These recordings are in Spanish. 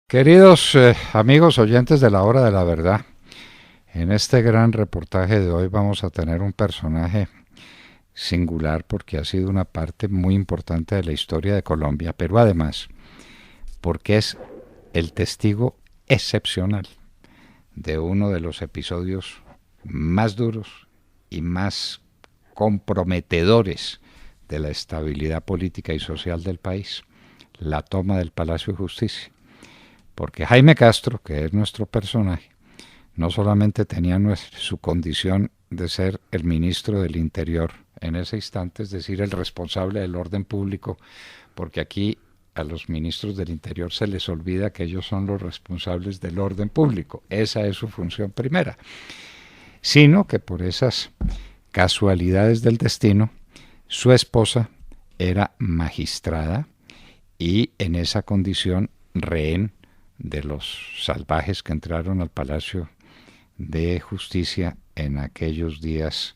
Queridos amigos oyentes de la Hora de la Verdad, en este gran reportaje de hoy vamos a tener un personaje singular porque ha sido una parte muy importante de la historia de Colombia, pero además porque es el testigo excepcional de uno de los episodios más duros y más comprometedores de la estabilidad política y social del país, la toma del Palacio de Justicia. Porque Jaime Castro, que es nuestro personaje, no solamente tenía su condición de ser el ministro del Interior en ese instante, es decir, el responsable del orden público, porque aquí a los ministros del Interior se les olvida que ellos son los responsables del orden público, esa es su función primera, sino que por esas casualidades del destino, su esposa era magistrada y en esa condición rehén de los salvajes que entraron al Palacio de Justicia en aquellos días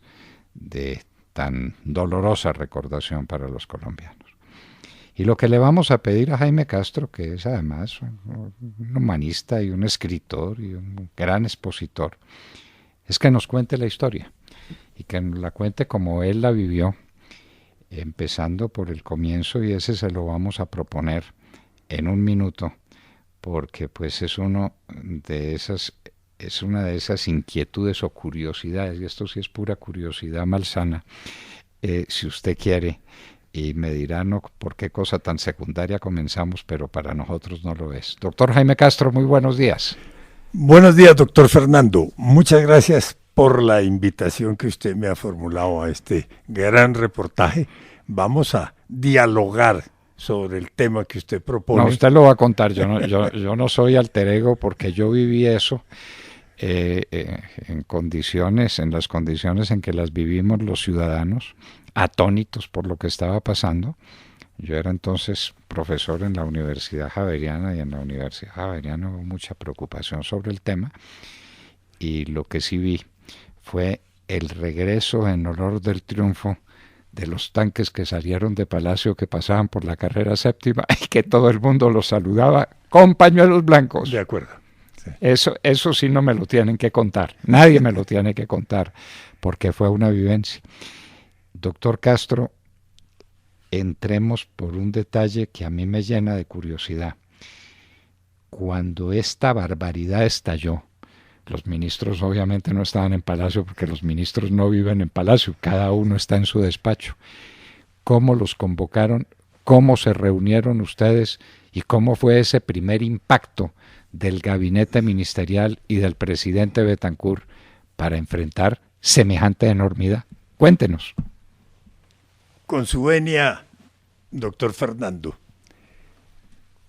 de tan dolorosa recordación para los colombianos. Y lo que le vamos a pedir a Jaime Castro, que es además un humanista y un escritor y un gran expositor, es que nos cuente la historia y que nos la cuente como él la vivió, empezando por el comienzo, y ese se lo vamos a proponer en un minuto, porque pues es una de esas inquietudes o curiosidades, y esto sí es pura curiosidad malsana, si usted quiere, y me dirá no por qué cosa tan secundaria comenzamos, pero para nosotros no lo es. Doctor Jaime Castro, muy buenos días. Buenos días, doctor Fernando. Muchas gracias por la invitación que usted me ha formulado a este gran reportaje. Vamos a dialogar sobre el tema que usted propone. No, usted lo va a contar, yo no soy alter ego porque yo viví eso en las condiciones en que las vivimos los ciudadanos, atónitos por lo que estaba pasando. Yo era entonces profesor en la Universidad Javeriana y en la Universidad Javeriana hubo mucha preocupación sobre el tema y lo que sí vi fue el regreso en olor del triunfo de los tanques que salieron de Palacio, que pasaban por la carrera séptima y que todo el mundo los saludaba con pañuelos blancos. De acuerdo. Sí. Eso sí no me lo tienen que contar, nadie me lo tiene que contar, porque fue una vivencia. Doctor Castro, entremos por un detalle que a mí me llena de curiosidad. Cuando esta barbaridad estalló, los ministros obviamente no estaban en Palacio porque los ministros no viven en Palacio, cada uno está en su despacho. ¿Cómo los convocaron? ¿Cómo se reunieron ustedes? ¿Y cómo fue ese primer impacto del gabinete ministerial y del presidente Betancourt para enfrentar semejante enormidad? Cuéntenos. Con su venia, doctor Fernando,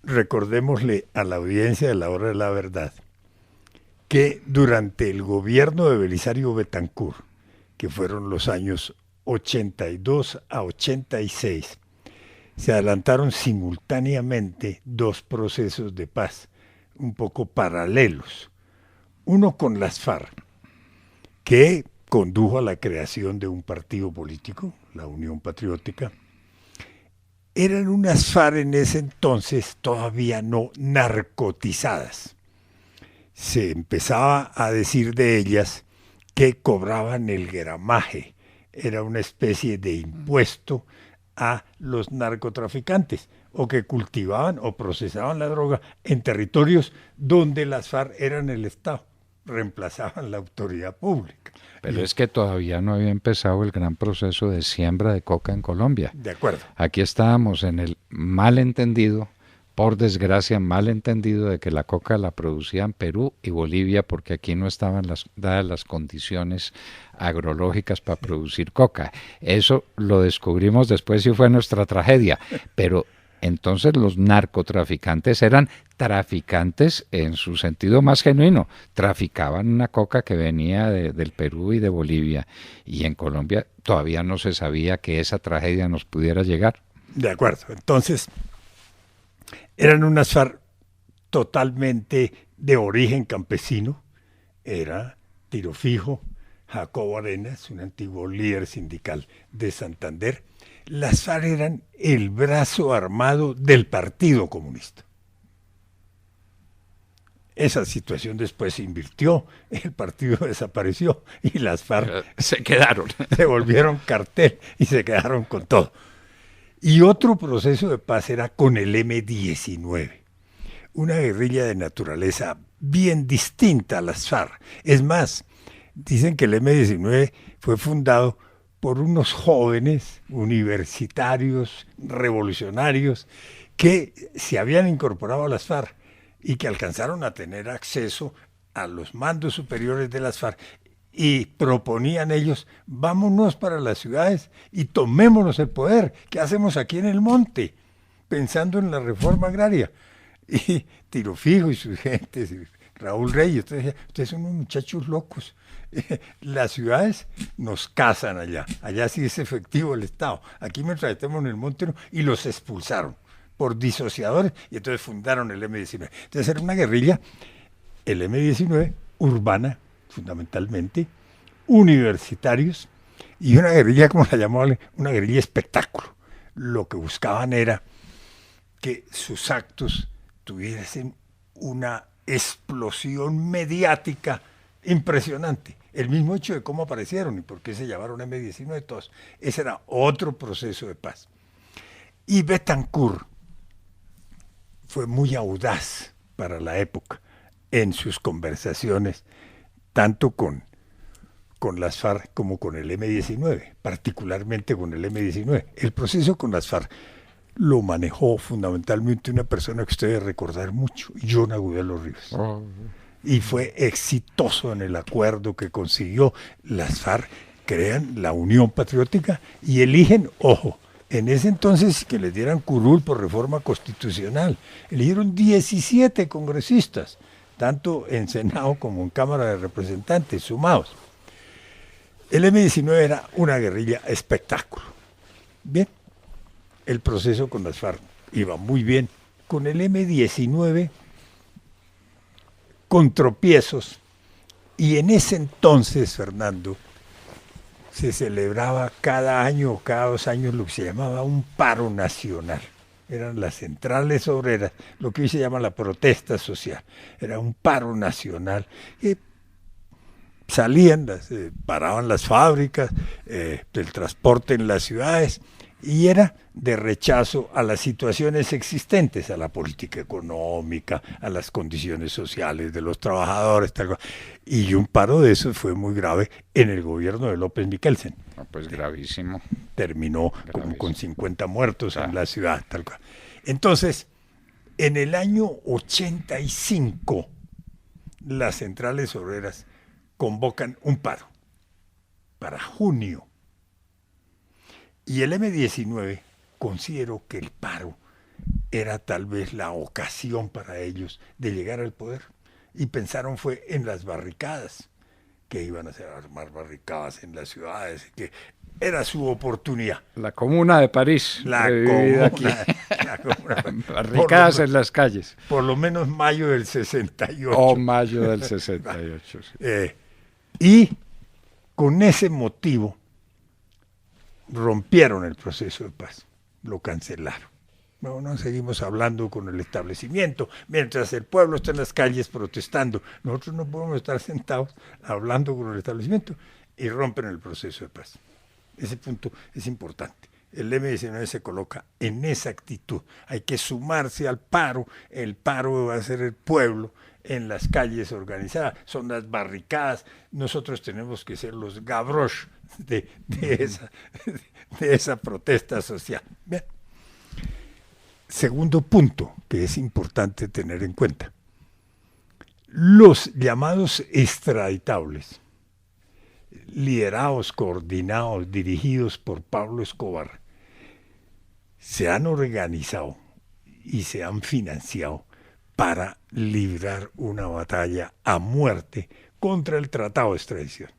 recordémosle a la audiencia de la Hora de la Verdad que durante el gobierno de Belisario Betancourt, que fueron los años 82 a 86, se adelantaron simultáneamente dos procesos de paz, un poco paralelos. Uno con las FARC, que condujo a la creación de un partido político, la Unión Patriótica. Eran unas FARC en ese entonces todavía no narcotizadas. Se empezaba a decir de ellas que cobraban el gramaje, era una especie de impuesto a los narcotraficantes, o que cultivaban o procesaban la droga en territorios donde las FARC eran el Estado, reemplazaban la autoridad pública. Pero es que todavía no había empezado el gran proceso de siembra de coca en Colombia. De acuerdo. Aquí estábamos en el malentendido, por desgracia, malentendido de que la coca la producían Perú y Bolivia porque aquí no estaban dadas las condiciones agrológicas para producir coca. Eso lo descubrimos después y fue nuestra tragedia. Pero entonces los narcotraficantes eran traficantes en su sentido más genuino. Traficaban una coca que venía del Perú y de Bolivia. Y en Colombia todavía no se sabía que esa tragedia nos pudiera llegar. De acuerdo. Entonces, eran unas FARC totalmente de origen campesino. Era Tiro Fijo, Jacobo Arenas, un antiguo líder sindical de Santander. Las FARC eran el brazo armado del Partido Comunista. Esa situación después se invirtió, el partido desapareció y las FARC se quedaron. Se volvieron cartel y se quedaron con todo. Y otro proceso de paz era con el M-19, una guerrilla de naturaleza bien distinta a las FARC. Es más, dicen que el M-19 fue fundado por unos jóvenes universitarios, revolucionarios, que se habían incorporado a las FARC y que alcanzaron a tener acceso a los mandos superiores de las FARC y proponían ellos, vámonos para las ciudades y tomémonos el poder. ¿Qué hacemos aquí en el monte? Pensando en la reforma agraria. Y Tiro Fijo y sus gentes, y Raúl Reyes, ustedes son unos muchachos locos. Las ciudades nos cazan allá. Allá sí es efectivo el Estado. Aquí mientras estemos en el monte no, y los expulsaron por disociadores y entonces fundaron el M-19. Entonces era una guerrilla, el M-19, urbana, fundamentalmente, universitarios, y una guerrilla, como la llamaban, una guerrilla espectáculo. Lo que buscaban era que sus actos tuviesen una explosión mediática impresionante. El mismo hecho de cómo aparecieron y por qué se llamaron M-19 todos. Ese era otro proceso de paz. Y Bethancourt fue muy audaz para la época en sus conversaciones, tanto con las FARC como con el M-19, particularmente con el M-19. El proceso con las FARC lo manejó fundamentalmente una persona que usted debe recordar mucho, John Agudelo Rivas. Y fue exitoso en el acuerdo que consiguió. Las FARC crean la Unión Patriótica y eligen, ojo, en ese entonces que les dieran curul por reforma constitucional, eligieron 17 congresistas, tanto en Senado como en Cámara de Representantes, sumados. El M-19 era una guerrilla espectáculo. Bien, el proceso con las FARC iba muy bien. Con el M-19, con tropiezos, y en ese entonces, Fernando, se celebraba cada año o cada 2 años lo que se llamaba un paro nacional. Eran las centrales obreras, lo que hoy se llama la protesta social. Era un paro nacional. Y salían, paraban las fábricas, el transporte en las ciudades, y era de rechazo a las situaciones existentes, a la política económica, a las condiciones sociales de los trabajadores, tal cual. Y un paro de esos fue muy grave en el gobierno de López Michelsen. Pues gravísimo. Terminó como con 50 muertos en la ciudad, tal cual. Entonces, en el año 85, las centrales obreras convocan un paro para junio. Y el M-19 consideró que el paro era tal vez la ocasión para ellos de llegar al poder. Y pensaron fue en las barricadas, que iban a hacer armar barricadas en las ciudades, que era su oportunidad. La Comuna de París. La comuna, aquí. La comuna. Barricadas en las calles. Por lo menos mayo del 68. O mayo del 68. Sí. Y con ese motivo rompieron el proceso de paz, lo cancelaron. No seguimos hablando con el establecimiento, mientras el pueblo está en las calles protestando. Nosotros no podemos estar sentados hablando con el establecimiento, y rompen el proceso de paz. Ese punto es importante. El M-19 se coloca en esa actitud. Hay que sumarse al paro. El paro va a ser el pueblo en las calles organizadas. Son las barricadas. Nosotros tenemos que ser los Gavroche de esa protesta social. Bien. Segundo punto que es importante tener en cuenta. Los llamados extraditables, liderados, coordinados, dirigidos por Pablo Escobar, se han organizado y se han financiado para librar una batalla a muerte contra el Tratado de Extradición.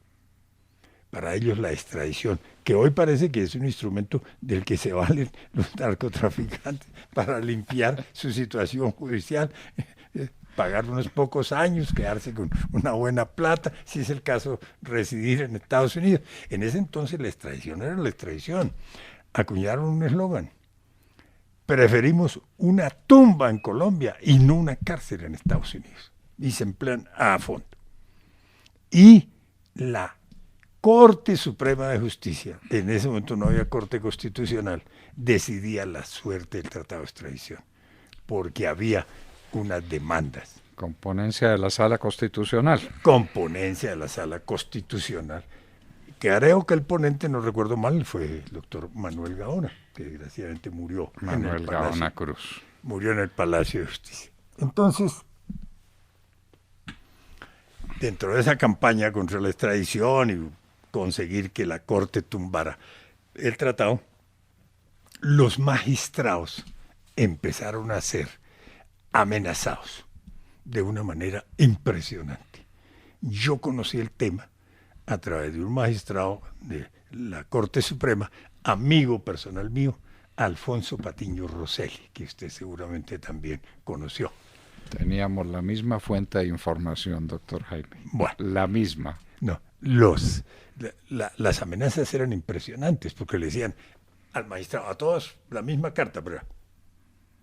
Para ellos la extradición, que hoy parece que es un instrumento del que se valen los narcotraficantes para limpiar su situación judicial, pagar unos pocos años, quedarse con una buena plata, si es el caso, residir en Estados Unidos. En ese entonces la extradición era la extradición. Acuñaron un eslogan: preferimos una tumba en Colombia y no una cárcel en Estados Unidos. y se emplean a fondo. Y la Corte Suprema de Justicia, en ese momento no había Corte Constitucional, decidía la suerte del tratado de extradición, porque había unas demandas. Componencia de la Sala Constitucional. Componencia de la Sala Constitucional, que creo que el ponente, no recuerdo mal, fue el doctor Manuel Gaona, que desgraciadamente murió Manuel Gaona Cruz. Murió en el Palacio de Justicia. Entonces, dentro de esa campaña contra la extradición y conseguir que la Corte tumbara el tratado, los magistrados empezaron a ser amenazados de una manera impresionante. Yo conocí el tema a través de un magistrado de la Corte Suprema, amigo personal mío, Alfonso Patiño Rosselli, que usted seguramente también conoció. Teníamos la misma fuente de información, doctor Jaime. Bueno, la misma. No, las amenazas eran impresionantes, porque le decían al magistrado, a todos la misma carta, pero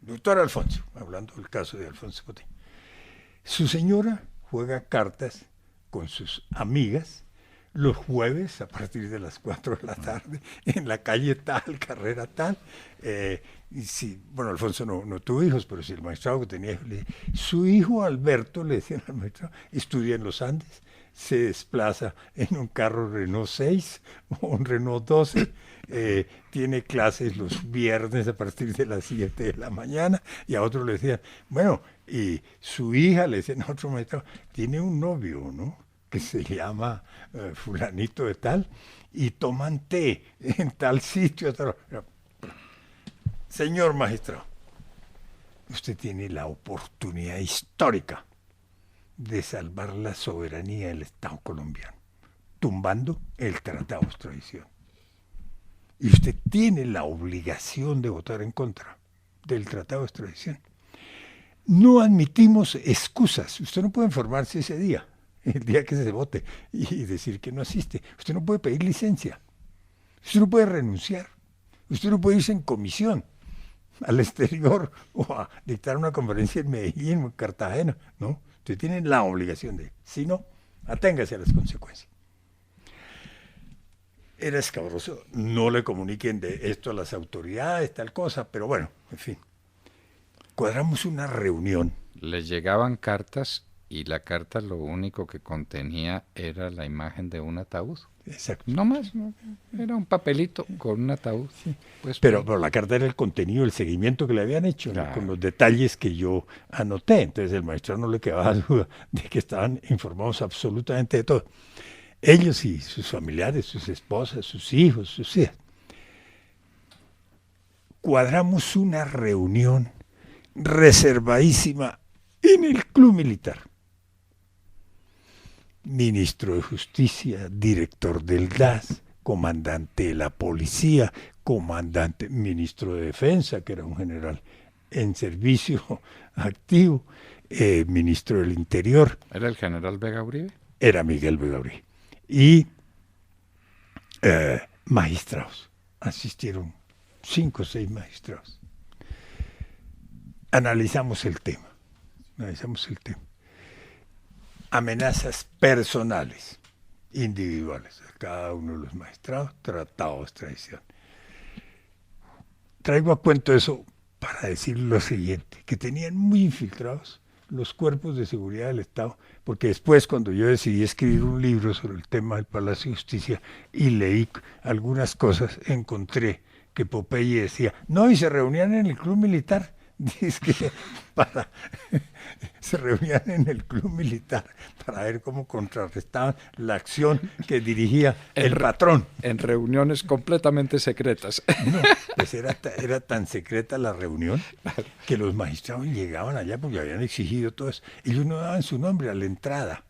doctor Alfonso, hablando del caso de Alfonso Patiño, su señora juega cartas con sus amigas los jueves a partir de las 4 de la tarde en la calle tal, carrera tal. Y si, bueno, Alfonso no tuvo hijos, pero si el magistrado que tenía hijos, su hijo Alberto, le decían al magistrado, estudia en los Andes, se desplaza en un carro Renault 6 o un Renault 12, tiene clases los viernes a partir de las 7 de la mañana, y a otro le decían, bueno, y su hija, le decían a otro magistrado, tiene un novio, ¿no?, que se llama fulanito de tal, y toman té en tal sitio. Tal. Señor magistrado, usted tiene la oportunidad histórica de salvar la soberanía del Estado colombiano, tumbando el tratado de extradición. Y usted tiene la obligación de votar en contra del tratado de extradición. No admitimos excusas. Usted no puede enfermarse ese día, el día que se vote, y decir que no asiste. Usted no puede pedir licencia. Usted no puede renunciar. Usted no puede irse en comisión al exterior o a dictar una conferencia en Medellín o en Cartagena. No, usted tiene la obligación de, si no, aténgase a las consecuencias. Era escabroso, no le comuniquen de esto a las autoridades, tal cosa, pero bueno, en fin. Cuadramos una reunión. Les llegaban cartas y la carta lo único que contenía era la imagen de un ataúd. Exacto. No más, no, era un papelito con un ataúd. Sí. Pues, pero la carta era el contenido, el seguimiento que le habían hecho, claro, ¿no?, con los detalles que yo anoté. Entonces el maestro no le quedaba duda de que estaban informados absolutamente de todo. Ellos y sus familiares, sus esposas, sus hijos, sus hijas. Cuadramos una reunión reservadísima en el Club Militar. Ministro de Justicia, director del DAS, comandante de la policía, comandante, ministro de Defensa, que era un general en servicio activo, ministro del Interior. ¿Era el general Vega Uribe? Era Miguel Vega Uribe. Y magistrados. Asistieron 5 o 6 magistrados. Analizamos el tema. Amenazas personales, individuales, a cada uno de los magistrados, tratado de extradición. Traigo a cuento eso para decir lo siguiente, que tenían muy infiltrados los cuerpos de seguridad del Estado, porque después, cuando yo decidí escribir un libro sobre el tema del Palacio de Justicia y leí algunas cosas, encontré que Popeye decía, no, y se reunían en el Club Militar. Dice que se reunían en el Club Militar para ver cómo contrarrestaban la acción que dirigía el patrón. En reuniones completamente secretas. No, pues era tan secreta la reunión que los magistrados llegaban allá porque habían exigido todo eso. Ellos no daban su nombre a la entrada.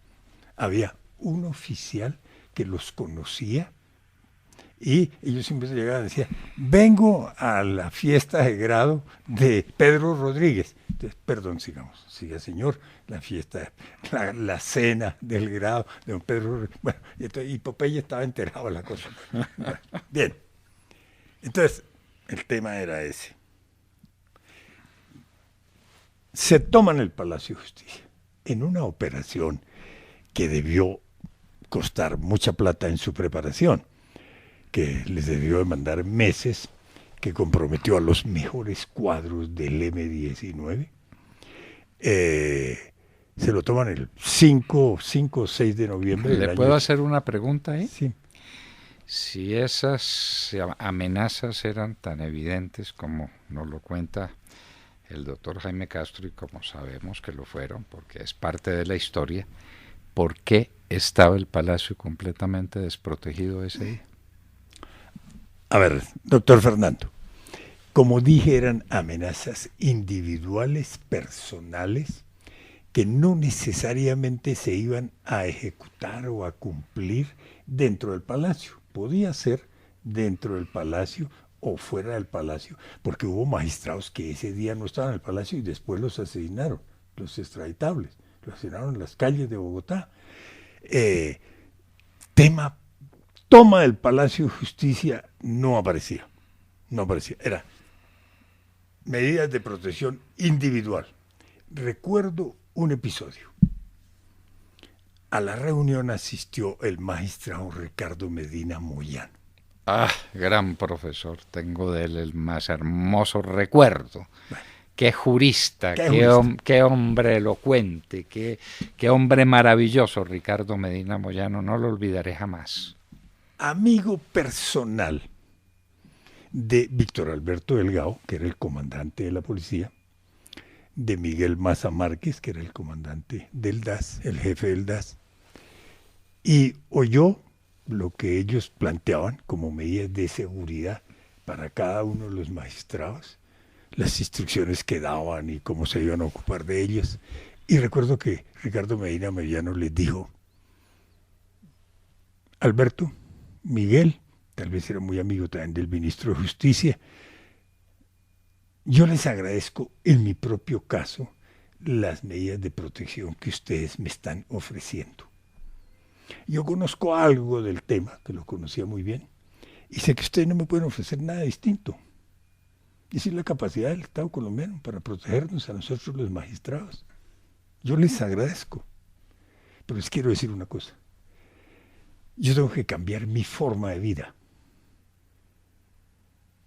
Había un oficial que los conocía. Y ellos siempre llegaban y decían, vengo a la fiesta de grado de Pedro Rodríguez. Entonces, perdón, sigamos. Siga, señor, la fiesta, la cena del grado de don Pedro Rodríguez. Bueno, y Popeye estaba enterado de la cosa. Bueno, bien. Entonces, el tema era ese. Se toman el Palacio de Justicia. en una operación que debió costar mucha plata en su preparación, que les debió demandar meses, que comprometió a los mejores cuadros del M-19. Se lo toman el 5 o 6 de noviembre del ¿Le año. puedo hacer una pregunta ahí? Sí. Si esas amenazas eran tan evidentes como nos lo cuenta el doctor Jaime Castro y como sabemos que lo fueron, porque es parte de la historia, ¿por qué estaba el palacio completamente desprotegido ese día? A ver, doctor Fernando, como dije, eran amenazas individuales, personales, que no necesariamente se iban a ejecutar o a cumplir dentro del palacio. Podía ser dentro del palacio o fuera del palacio, porque hubo magistrados que ese día no estaban en el palacio y después los asesinaron, los extraditables, los asesinaron en las calles de Bogotá. Tema toma del Palacio de Justicia no aparecía, era medidas de protección individual. Recuerdo un episodio. A la reunión asistió el magistrado Ricardo Medina Moyano. Ah, gran profesor, tengo de él el más hermoso recuerdo. Bueno, qué jurista, qué hombre elocuente, qué hombre maravilloso, Ricardo Medina Moyano, no lo olvidaré jamás. Amigo personal de Víctor Alberto Delgado, que era el comandante de la policía, de Miguel Maza Márquez, que era el comandante del DAS, el jefe del DAS, y oyó lo que ellos planteaban como medidas de seguridad para cada uno de los magistrados, las instrucciones que daban y cómo se iban a ocupar de ellos. Y recuerdo que Ricardo Medina Moyano les dijo: Alberto, Miguel, tal vez era muy amigo también del ministro de Justicia, yo les agradezco en mi propio caso las medidas de protección que ustedes me están ofreciendo. Yo conozco algo del tema, que lo conocía muy bien, y sé que ustedes no me pueden ofrecer nada distinto. Esa es la capacidad del Estado colombiano para protegernos a nosotros los magistrados. Yo les agradezco, pero les quiero decir una cosa. Yo tengo que cambiar mi forma de vida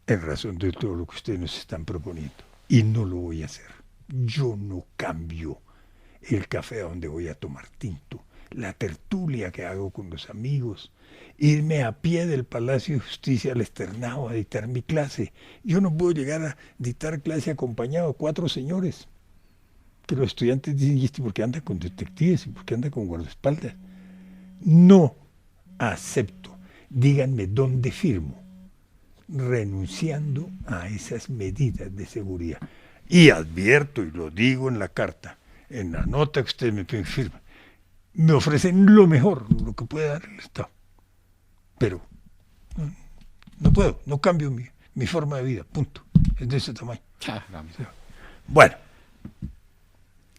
en razón de todo lo que ustedes nos están proponiendo. Y no lo voy a hacer. Yo no cambio el café a donde voy a tomar tinto, la tertulia que hago con los amigos, irme a pie del Palacio de Justicia al externado a dictar mi clase. Yo no puedo llegar a dictar clase acompañado de 4 señores, que los estudiantes dicen: ¿y este por qué anda con detectives y por qué anda con guardaespaldas? No acepto. Díganme dónde firmo, renunciando a esas medidas de seguridad. Y advierto, y lo digo en la carta, en la nota que ustedes me piden firma, me ofrecen lo mejor, lo que puede dar el Estado. Pero no puedo, no cambio mi forma de vida, punto. Es de ese tamaño. Bueno,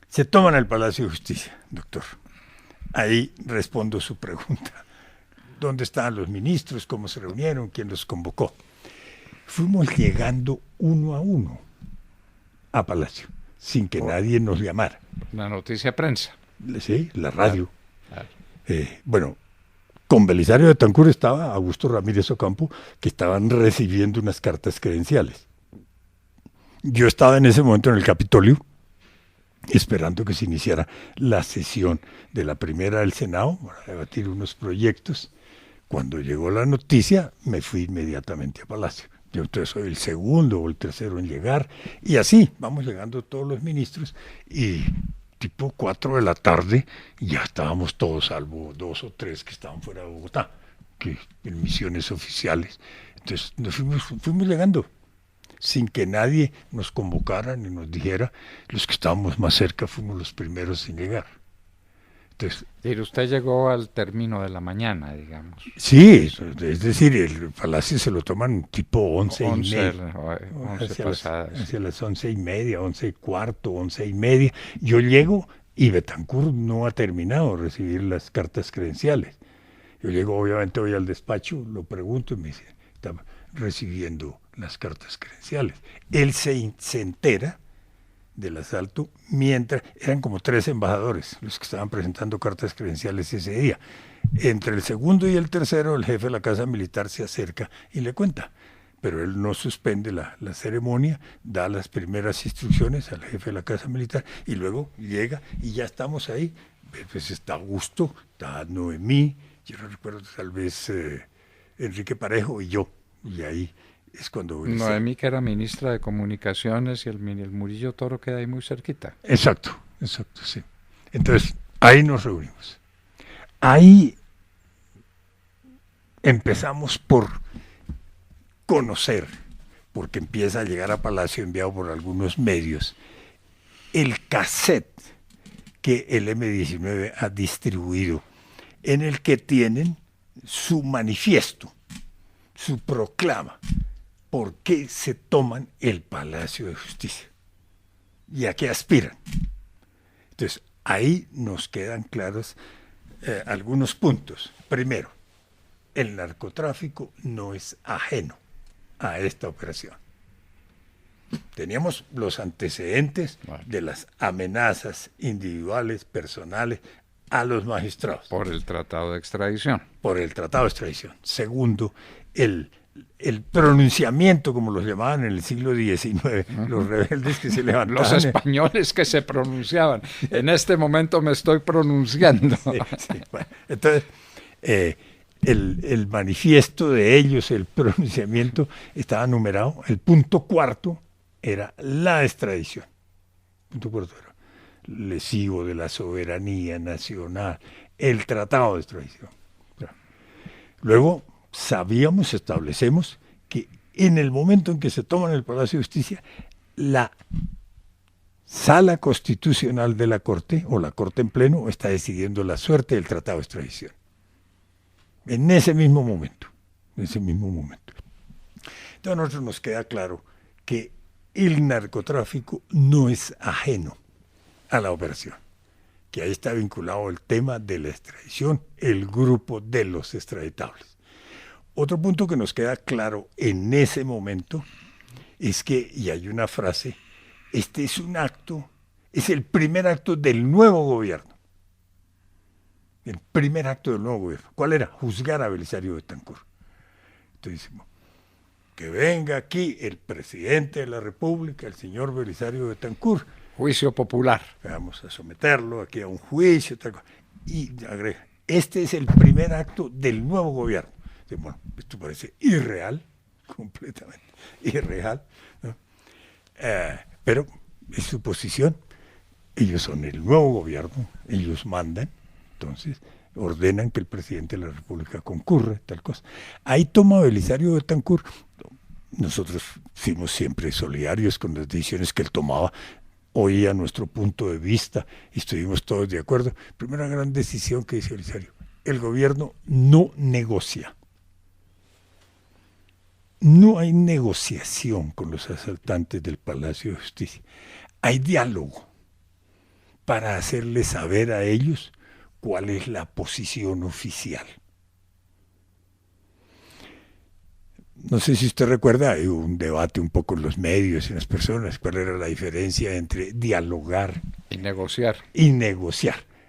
se toman el Palacio de Justicia, doctor. Ahí respondo su pregunta. ¿Dónde estaban los ministros? ¿Cómo se reunieron? ¿Quién los convocó? Fuimos llegando uno a uno a Palacio, sin que nadie nos llamara. Una noticia de prensa. Sí, la radio. Claro. Bueno, con Belisario Betancur estaba Augusto Ramírez Ocampo, que estaban recibiendo unas cartas credenciales. Yo estaba en ese momento en el Capitolio, esperando que se iniciara la sesión de la primera del Senado para debatir unos proyectos. Cuando llegó la noticia, me fui inmediatamente a Palacio. Yo entonces soy el segundo o el tercero en llegar, y así vamos llegando todos los ministros, y tipo 4 de la tarde ya estábamos todos, salvo 2 o 3 que estaban fuera de Bogotá, que en misiones oficiales. Entonces nos fuimos llegando, sin que nadie nos convocara ni nos dijera. Los que estábamos más cerca fuimos los primeros en llegar. Entonces, pero usted llegó al término de la mañana, digamos. Sí, es decir, el Palacio se lo toman tipo 11:30. 11 pasadas. Hacia las 11:30, 11:15, 11:30. Yo llego y Betancur no ha terminado de recibir las cartas credenciales. Yo llego, obviamente, voy al despacho, lo pregunto y me dice: está recibiendo las cartas credenciales. Él se entera del asalto, mientras eran como 3 embajadores los que estaban presentando cartas credenciales ese día. Entre el segundo y el tercero, el jefe de la Casa Militar se acerca y le cuenta, pero él no suspende la ceremonia, da las primeras instrucciones al jefe de la Casa Militar y luego llega y ya estamos ahí. Pues está Augusto, está Noemí, yo no recuerdo, tal vez Enrique Parejo y yo, y ahí es cuando... Noemí, que era ministra de Comunicaciones, y el Murillo Toro queda ahí muy cerquita. Exacto, sí. Entonces, ahí nos reunimos. Ahí empezamos por conocer, porque empieza a llegar a Palacio, enviado por algunos medios, el cassette que el M-19 ha distribuido, en el que tienen su manifiesto, su proclama, por qué se toman el Palacio de Justicia y a qué aspiran. Entonces, ahí nos quedan claros algunos puntos. Primero, el narcotráfico no es ajeno a esta operación. Teníamos los antecedentes de las amenazas individuales, personales, a los magistrados. Por el tratado de extradición. Por el tratado de extradición. Segundo, el pronunciamiento, como los llamaban en el siglo XIX, los rebeldes que se levantaban. Los españoles que se pronunciaban. En este momento me estoy pronunciando. Sí. Bueno, entonces, el manifiesto de ellos, el pronunciamiento, estaba numerado. El punto cuarto era la extradición. El punto cuarto era lesivo de la soberanía nacional, el tratado de extradición. Luego, establecemos que en el momento en que se toman el Palacio de Justicia, la Sala Constitucional de la Corte, o la Corte en pleno, está decidiendo la suerte del tratado de extradición. En ese mismo momento. Entonces a nosotros nos queda claro que el narcotráfico no es ajeno a la operación, que ahí está vinculado el tema de la extradición, el grupo de los extraditables. Otro punto que nos queda claro en ese momento es que, y hay una frase, este es un acto, es el primer acto del nuevo gobierno. El primer acto del nuevo gobierno. ¿Cuál era? Juzgar a Belisario Betancur. Entonces decimos, que venga aquí el presidente de la República, el señor Belisario Betancur. Juicio popular. Vamos a someterlo aquí a un juicio, tal cosa. Y agrega, este es el primer acto del nuevo gobierno. Bueno, esto parece irreal, completamente irreal, ¿no? Pero es su posición. Ellos son el nuevo gobierno, ellos mandan, entonces ordenan que el presidente de la República concurra, tal cosa. Ahí toma Belisario Betancur. Nosotros fuimos siempre solidarios con las decisiones que él tomaba, oía nuestro punto de vista y estuvimos todos de acuerdo. Primera gran decisión que dice Belisario: el gobierno no negocia. No hay negociación con los asaltantes del Palacio de Justicia. Hay diálogo para hacerles saber a ellos cuál es la posición oficial. No sé si usted recuerda, hay un debate un poco en los medios y en las personas, cuál era la diferencia entre dialogar y negociar.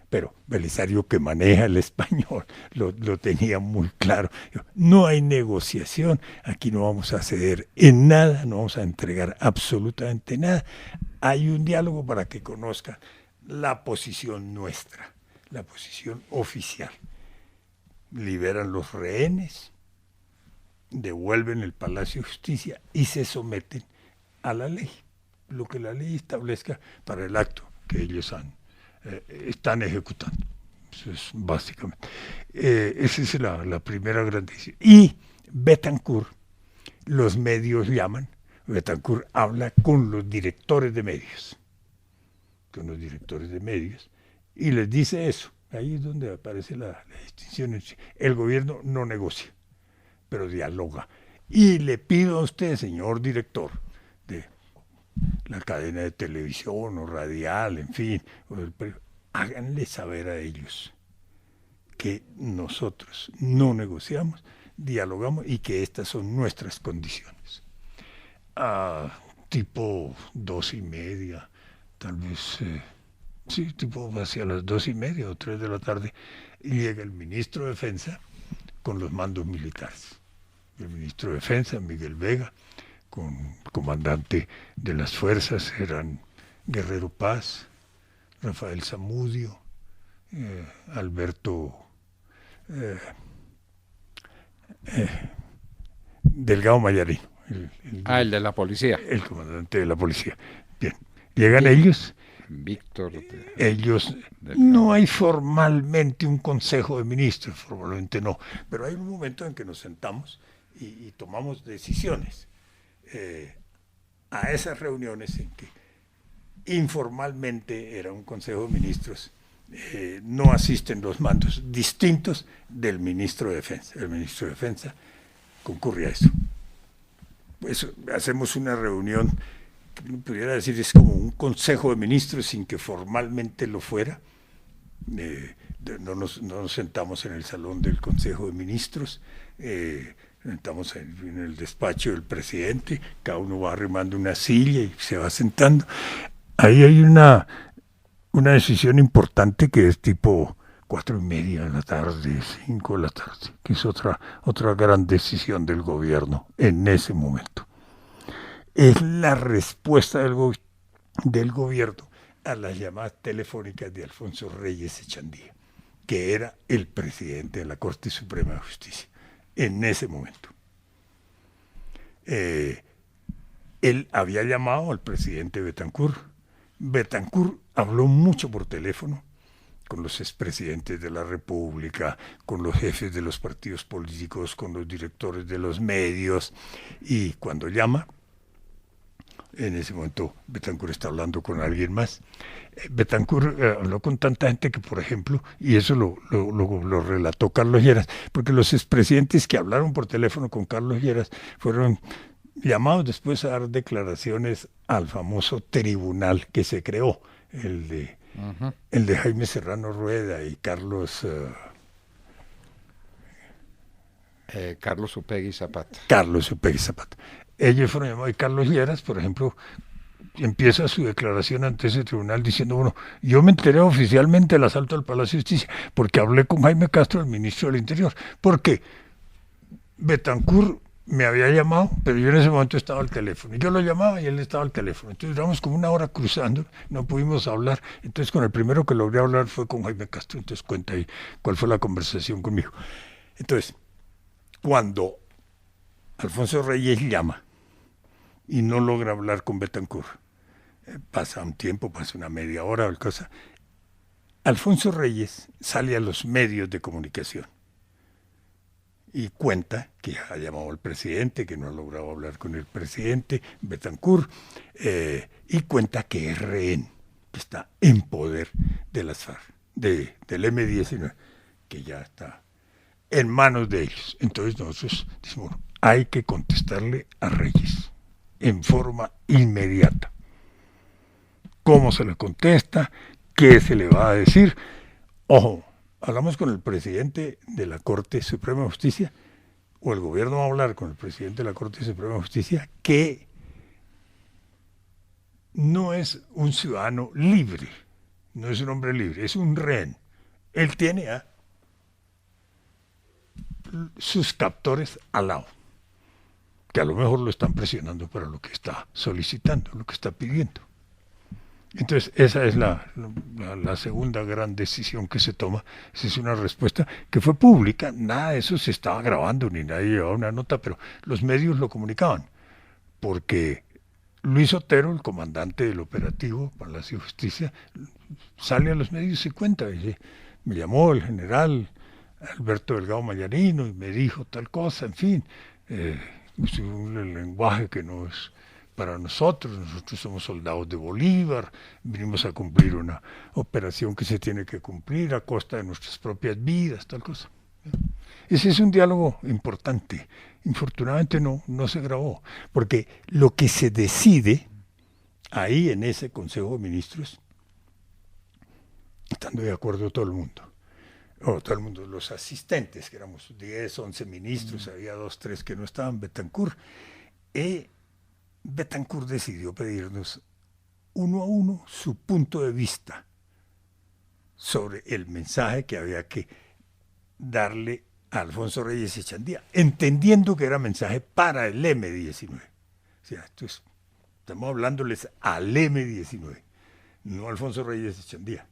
Pero Belisario, que maneja el español, lo tenía muy claro. No hay negociación, aquí no vamos a ceder en nada, no vamos a entregar absolutamente nada. Hay un diálogo para que conozca la posición nuestra, la posición oficial. Liberan los rehenes, devuelven el Palacio de Justicia y se someten a la ley, lo que la ley establezca para el acto que ellos están ejecutando. Eso es básicamente. Esa es la primera gran decisión. Y Betancur, los medios llaman, Betancur habla con los directores de medios, y les dice eso. Ahí es donde aparece la distinción. El gobierno no negocia, pero dialoga. Y le pido a usted, señor director de la cadena de televisión o radial, en fin, háganle saber a ellos que nosotros no negociamos, dialogamos y que estas son nuestras condiciones. Tipo 2:30 tal vez, sí, tipo hacia las 2:30 o 3 de la tarde, y llega el ministro de Defensa con los mandos militares. El ministro de Defensa, Miguel Vega, con comandante de las fuerzas, eran Guerrero Paz, Rafael Zamudio, Alberto Delgado Mayarino, El de la policía. el comandante de la policía. Bien, llegan ellos. Víctor. Ellos, Delgado. no hay formalmente un consejo de ministros, formalmente no, pero hay un momento en que nos sentamos y tomamos decisiones. A esas reuniones en que informalmente era un consejo de ministros, no asisten los mandos distintos del ministro de Defensa. El ministro de Defensa concurre a eso. Pues hacemos una reunión que uno pudiera decir es como un consejo de ministros sin que formalmente lo fuera. No nos sentamos en el salón del consejo de ministros, sentamos en el despacho del presidente, cada uno va arrimando una silla y se va sentando. Ahí hay una decisión importante que es tipo 4:30 de la tarde, 5 de la tarde, que es otra gran decisión del gobierno en ese momento. Es la respuesta del gobierno a las llamadas telefónicas de Alfonso Reyes Echandía, que era el presidente de la Corte Suprema de Justicia en ese momento. Él había llamado al presidente Betancourt. Betancourt habló mucho por teléfono con los expresidentes de la República, con los jefes de los partidos políticos, con los directores de los medios, y cuando llama, en ese momento Betancourt está hablando con alguien más. Betancourt habló con tanta gente que, por ejemplo, y eso lo relató Carlos Lleras, porque los expresidentes que hablaron por teléfono con Carlos Lleras fueron llamados después a dar declaraciones al famoso tribunal que se creó, el de Jaime Serrano Rueda y Carlos Upegui Zapata. Carlos Upegui Zapata. Ellos fueron llamados, y Carlos Lleras, por ejemplo, empieza su declaración ante ese tribunal diciendo, bueno, yo me enteré oficialmente del asalto al Palacio de Justicia porque hablé con Jaime Castro, el ministro del Interior, porque Betancourt me había llamado, pero yo en ese momento estaba al teléfono. Yo lo llamaba y él estaba al teléfono. Entonces duramos como una hora cruzando, no pudimos hablar. Entonces con el primero que logré hablar fue con Jaime Castro. Entonces cuenta ahí cuál fue la conversación conmigo. Entonces, cuando Alfonso Reyes llama y no logra hablar con Betancourt, pasa un tiempo, pasa una media hora o cosa, Alfonso Reyes sale a los medios de comunicación y cuenta que ha llamado al presidente, que no ha logrado hablar con el presidente Betancourt, y cuenta que es rehén, que está en poder de las FARC, del M-19, que ya está en manos de ellos. Entonces nosotros decimos, bueno, hay que contestarle a Reyes en forma inmediata. ¿Cómo se le contesta? ¿Qué se le va a decir? Ojo, hablamos con el presidente de la Corte Suprema de Justicia, o el gobierno va a hablar con el presidente de la Corte Suprema de Justicia, que no es un ciudadano libre, no es un hombre libre, es un rehén. Él tiene a sus captores al lado, que a lo mejor lo están presionando para lo que está solicitando, lo que está pidiendo. Entonces, esa es la segunda gran decisión que se toma. Esa es una respuesta que fue pública, nada de eso se estaba grabando, ni nadie llevaba una nota, pero los medios lo comunicaban, porque Luis Otero, el comandante del operativo Palacio de Justicia, sale a los medios y cuenta, dice, me llamó el general Alberto Delgado Mayarino y me dijo tal cosa, en fin, el lenguaje que no es para nosotros somos soldados de Bolívar, vinimos a cumplir una operación que se tiene que cumplir a costa de nuestras propias vidas, tal cosa. Ese es un diálogo importante. Infortunadamente no se grabó, porque lo que se decide ahí en ese Consejo de Ministros, estando de acuerdo todo el mundo, los asistentes, que éramos 10, 11 ministros, había 2, 3 que no estaban, Betancourt decidió pedirnos uno a uno su punto de vista sobre el mensaje que había que darle a Alfonso Reyes Echandía, entendiendo que era mensaje para el M-19. O sea, entonces, estamos hablándoles al M-19, no a Alfonso Reyes Echandía,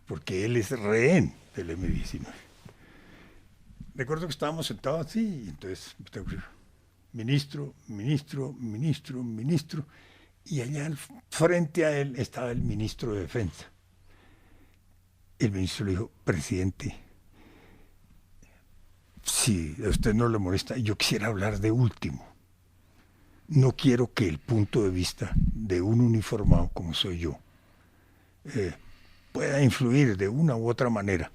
porque él es rehén del M-19. Recuerdo que estábamos sentados así, y entonces, ministro, y allá frente a él estaba el ministro de Defensa. El ministro le dijo: presidente, si a usted no le molesta, yo quisiera hablar de último. No quiero que el punto de vista de un uniformado como soy yo pueda influir de una u otra manera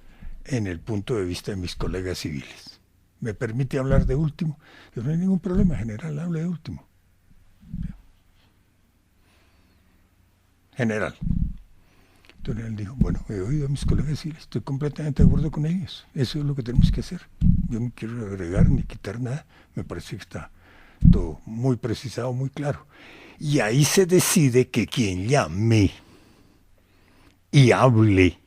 en el punto de vista de mis colegas civiles. ¿Me permite hablar de último? No hay ningún problema, general, hable de último. General. Entonces él dijo: bueno, he oído a mis colegas civiles, estoy completamente de acuerdo con ellos, eso es lo que tenemos que hacer. Yo no quiero agregar ni quitar nada, me parece que está todo muy precisado, muy claro. Y ahí se decide que quien llame y hable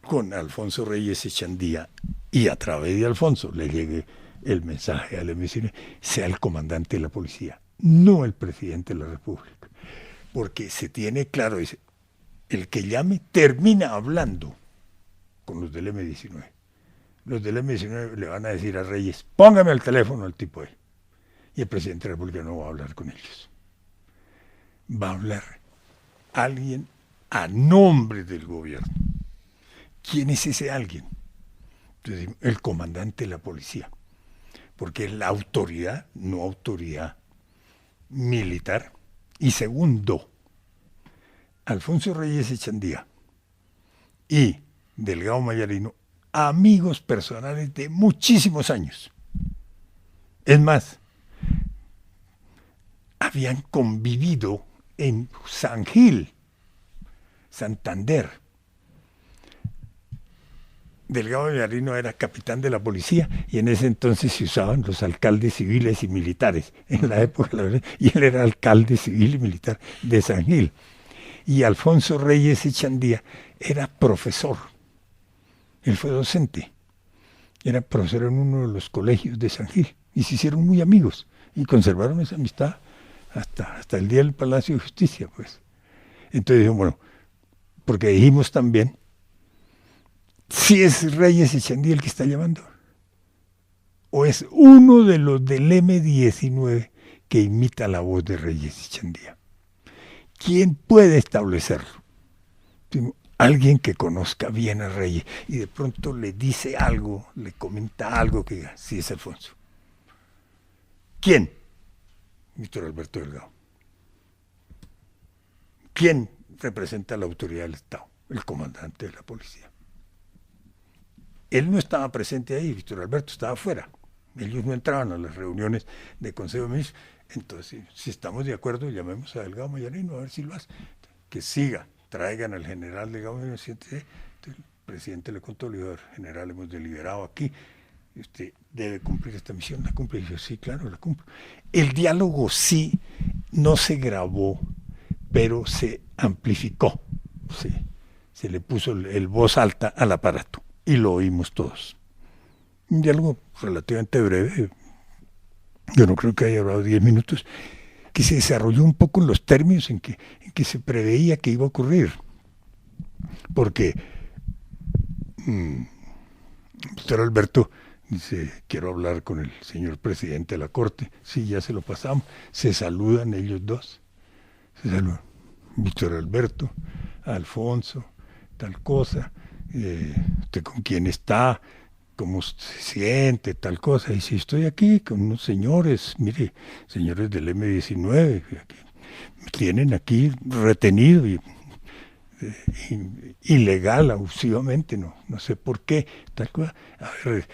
con Alfonso Reyes Echandía y a través de Alfonso le llegue el mensaje al M-19 sea el comandante de la policía, no el presidente de la República. Porque se tiene claro, dice, el que llame termina hablando con los del M-19. Los del M-19 le van a decir a Reyes: póngame al teléfono al tipo ahí. Y el presidente de la República no va a hablar con ellos. Va a hablar alguien a nombre del gobierno. ¿Quién es ese alguien? Entonces, el comandante de la policía. Porque es la autoridad, no autoridad militar. Y segundo, Alfonso Reyes Echandía y Delgado Mayarino, amigos personales de muchísimos años. Es más, habían convivido en San Gil, Santander. Delgado Mayarino era capitán de la policía y en ese entonces se usaban los alcaldes civiles y militares. En la época, y él era alcalde civil y militar de San Gil. Y Alfonso Reyes Echandía era profesor. Él fue docente. Era profesor en uno de los colegios de San Gil. Y se hicieron muy amigos. Y conservaron esa amistad hasta el día del Palacio de Justicia, pues. Entonces dijo: bueno, porque dijimos también, si es Reyes Echandía el que está llamando, o es uno de los del M-19 que imita la voz de Reyes Echandía. ¿Quién puede establecerlo? Alguien que conozca bien a Reyes y de pronto le dice algo, le comenta algo que diga: sí, es Alfonso. ¿Quién? Víctor Alberto Delgado. ¿Quién representa la autoridad del Estado? El comandante de la policía. Él no estaba presente ahí, Víctor Alberto estaba afuera. Ellos no entraban a las reuniones de Consejo de Ministros. Entonces, si estamos de acuerdo, llamemos a Delgado Mayarino a ver si lo hace. Que siga, traigan al general Delgado Mayarino. Entonces, el presidente le contó, le dijo: general, hemos deliberado aquí, usted debe cumplir esta misión. ¿La cumple? Y dijo: sí, claro, la cumplo. El diálogo sí no se grabó, pero se amplificó. Se le puso el voz alta al aparato y lo oímos todos. Un diálogo relativamente breve, yo no creo que haya durado 10 minutos, que se desarrolló un poco en los términos en que se preveía que iba a ocurrir. Porque Víctor Alberto dice: quiero hablar con el señor presidente de la Corte. Sí, ya se lo pasamos. Se saludan ellos dos. Se saludan. Víctor Alberto, Alfonso, tal cosa, usted con quién está, cómo se siente, tal cosa. Y si estoy aquí con unos señores, mire, señores del M-19, que me tienen aquí retenido y ilegal, abusivamente, no sé por qué, tal cosa. A ver,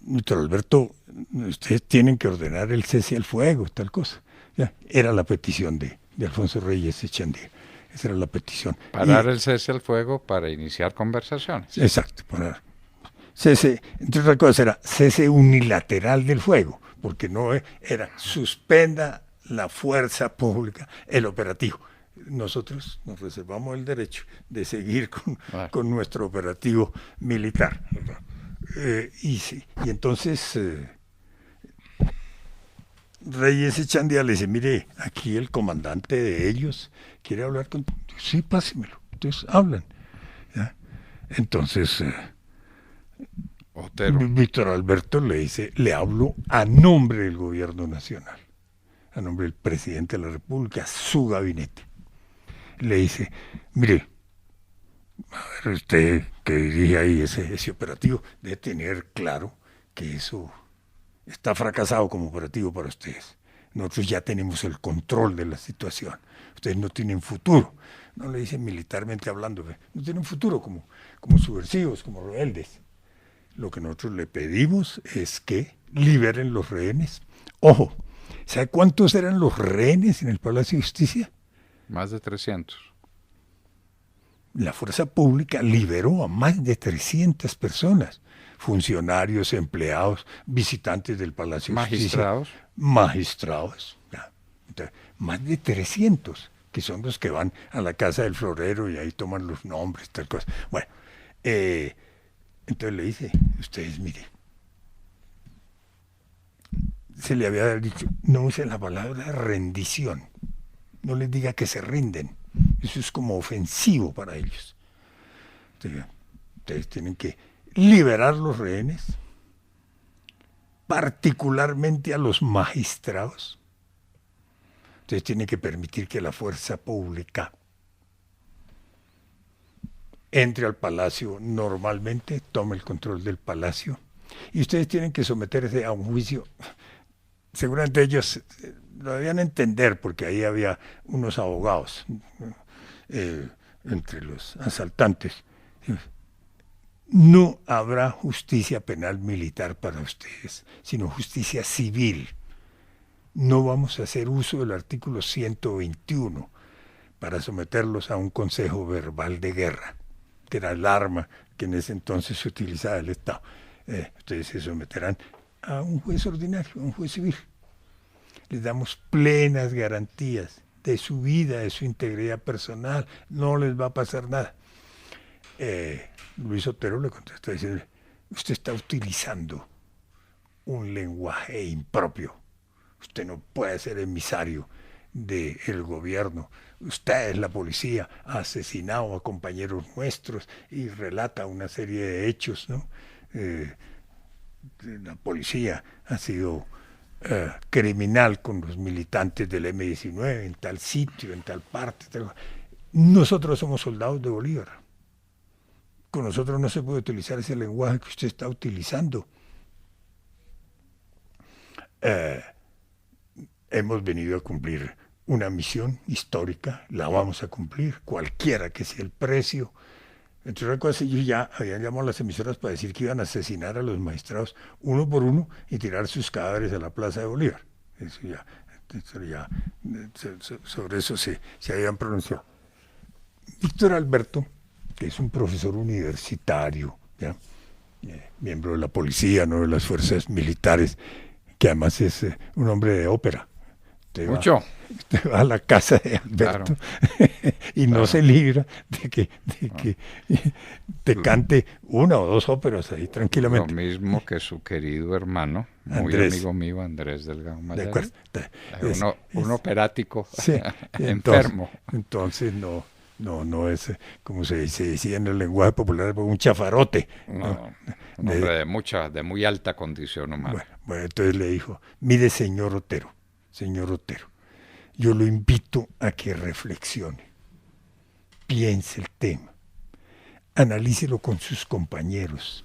Víctor Alberto, ustedes tienen que ordenar el cese al fuego, tal cosa. Ya, era la petición de Alfonso Reyes Echandía. Esa era la petición. Parar el cese al fuego para iniciar conversaciones. Exacto, parar. Cese, entre otras cosas, era cese unilateral del fuego, porque no era suspenda la fuerza pública, el operativo. nosotros nos reservamos el derecho de seguir Claro. con nuestro operativo militar. Y entonces Reyes Echandía le dice, mire, aquí el comandante de ellos quiere hablar con... Sí, pásemelo. Entonces hablan. ¿Ya? Entonces Otero. Víctor Alberto le dice, le hablo a nombre del gobierno nacional, a nombre del presidente de la República, su gabinete. Le dice, mire, a ver, usted que dirige ahí ese operativo, debe tener claro que eso está fracasado como operativo para ustedes. Nosotros ya tenemos el control de la situación. Ustedes no tienen futuro. No le dicen militarmente hablando, no tienen futuro como subversivos, como rebeldes. Lo que nosotros le pedimos es que liberen los rehenes. Ojo, ¿sabe cuántos eran los rehenes en el Palacio de Justicia? Más de 300. La fuerza pública liberó a más de 300 personas, funcionarios, empleados, visitantes del Palacio de Magistrados. Justicia. Magistrados. Ya. Entonces, más de 300, que son los que van a la casa del florero y ahí toman los nombres, tal cosa. Bueno, entonces le dice, ustedes miren, se le había dicho, no use la palabra rendición, no les diga que se rinden, eso es como ofensivo para ellos. Entonces, ustedes tienen que liberar los rehenes, particularmente a los magistrados. Ustedes tienen que permitir que la fuerza pública entre al palacio normalmente, tome el control del palacio, y ustedes tienen que someterse a un juicio. Seguramente ellos lo debían entender porque ahí había unos abogados entre los asaltantes. No habrá justicia penal militar para ustedes, sino justicia civil. No vamos a hacer uso del artículo 121 para someterlos a un consejo verbal de guerra, que era el arma que en ese entonces se utilizaba el Estado. Ustedes se someterán a un juez ordinario, a un juez civil. Les damos plenas garantías de su vida, de su integridad personal, no les va a pasar nada. Luis Otero le contestó diciendo, usted está utilizando un lenguaje impropio, usted no puede ser emisario del gobierno, usted es la policía, ha asesinado a compañeros nuestros y relata una serie de hechos, ¿no? La policía ha sido criminal con los militantes del M-19 en tal sitio, en tal parte. Nosotros somos soldados de Bolívar. Con nosotros no se puede utilizar ese lenguaje que usted está utilizando. Hemos venido a cumplir una misión histórica, la vamos a cumplir, cualquiera que sea el precio. Entre otras cosas, ellos ya habían llamado a las emisoras para decir que iban a asesinar a los magistrados uno por uno y tirar sus cadáveres a la Plaza de Bolívar. Sobre eso se habían pronunciado. Víctor Alberto, que es un profesor universitario, ¿ya? Miembro de la policía, no de las fuerzas militares, que además es un hombre de ópera. Mucho. Usted va a la casa de Alberto, claro. Y no se libra de que te cante una o dos óperas ahí tranquilamente. Lo mismo que su querido hermano, muy Andrés. Amigo mío, Andrés Delgado Mayarí. De acuerdo. Un operático sí, enfermo. Entonces no es, como se decía en el lenguaje popular, un chafarote. No, un hombre de muy alta condición humana. Bueno, entonces le dijo, mire señor Otero, yo lo invito a que reflexione, piense el tema, analícelo con sus compañeros,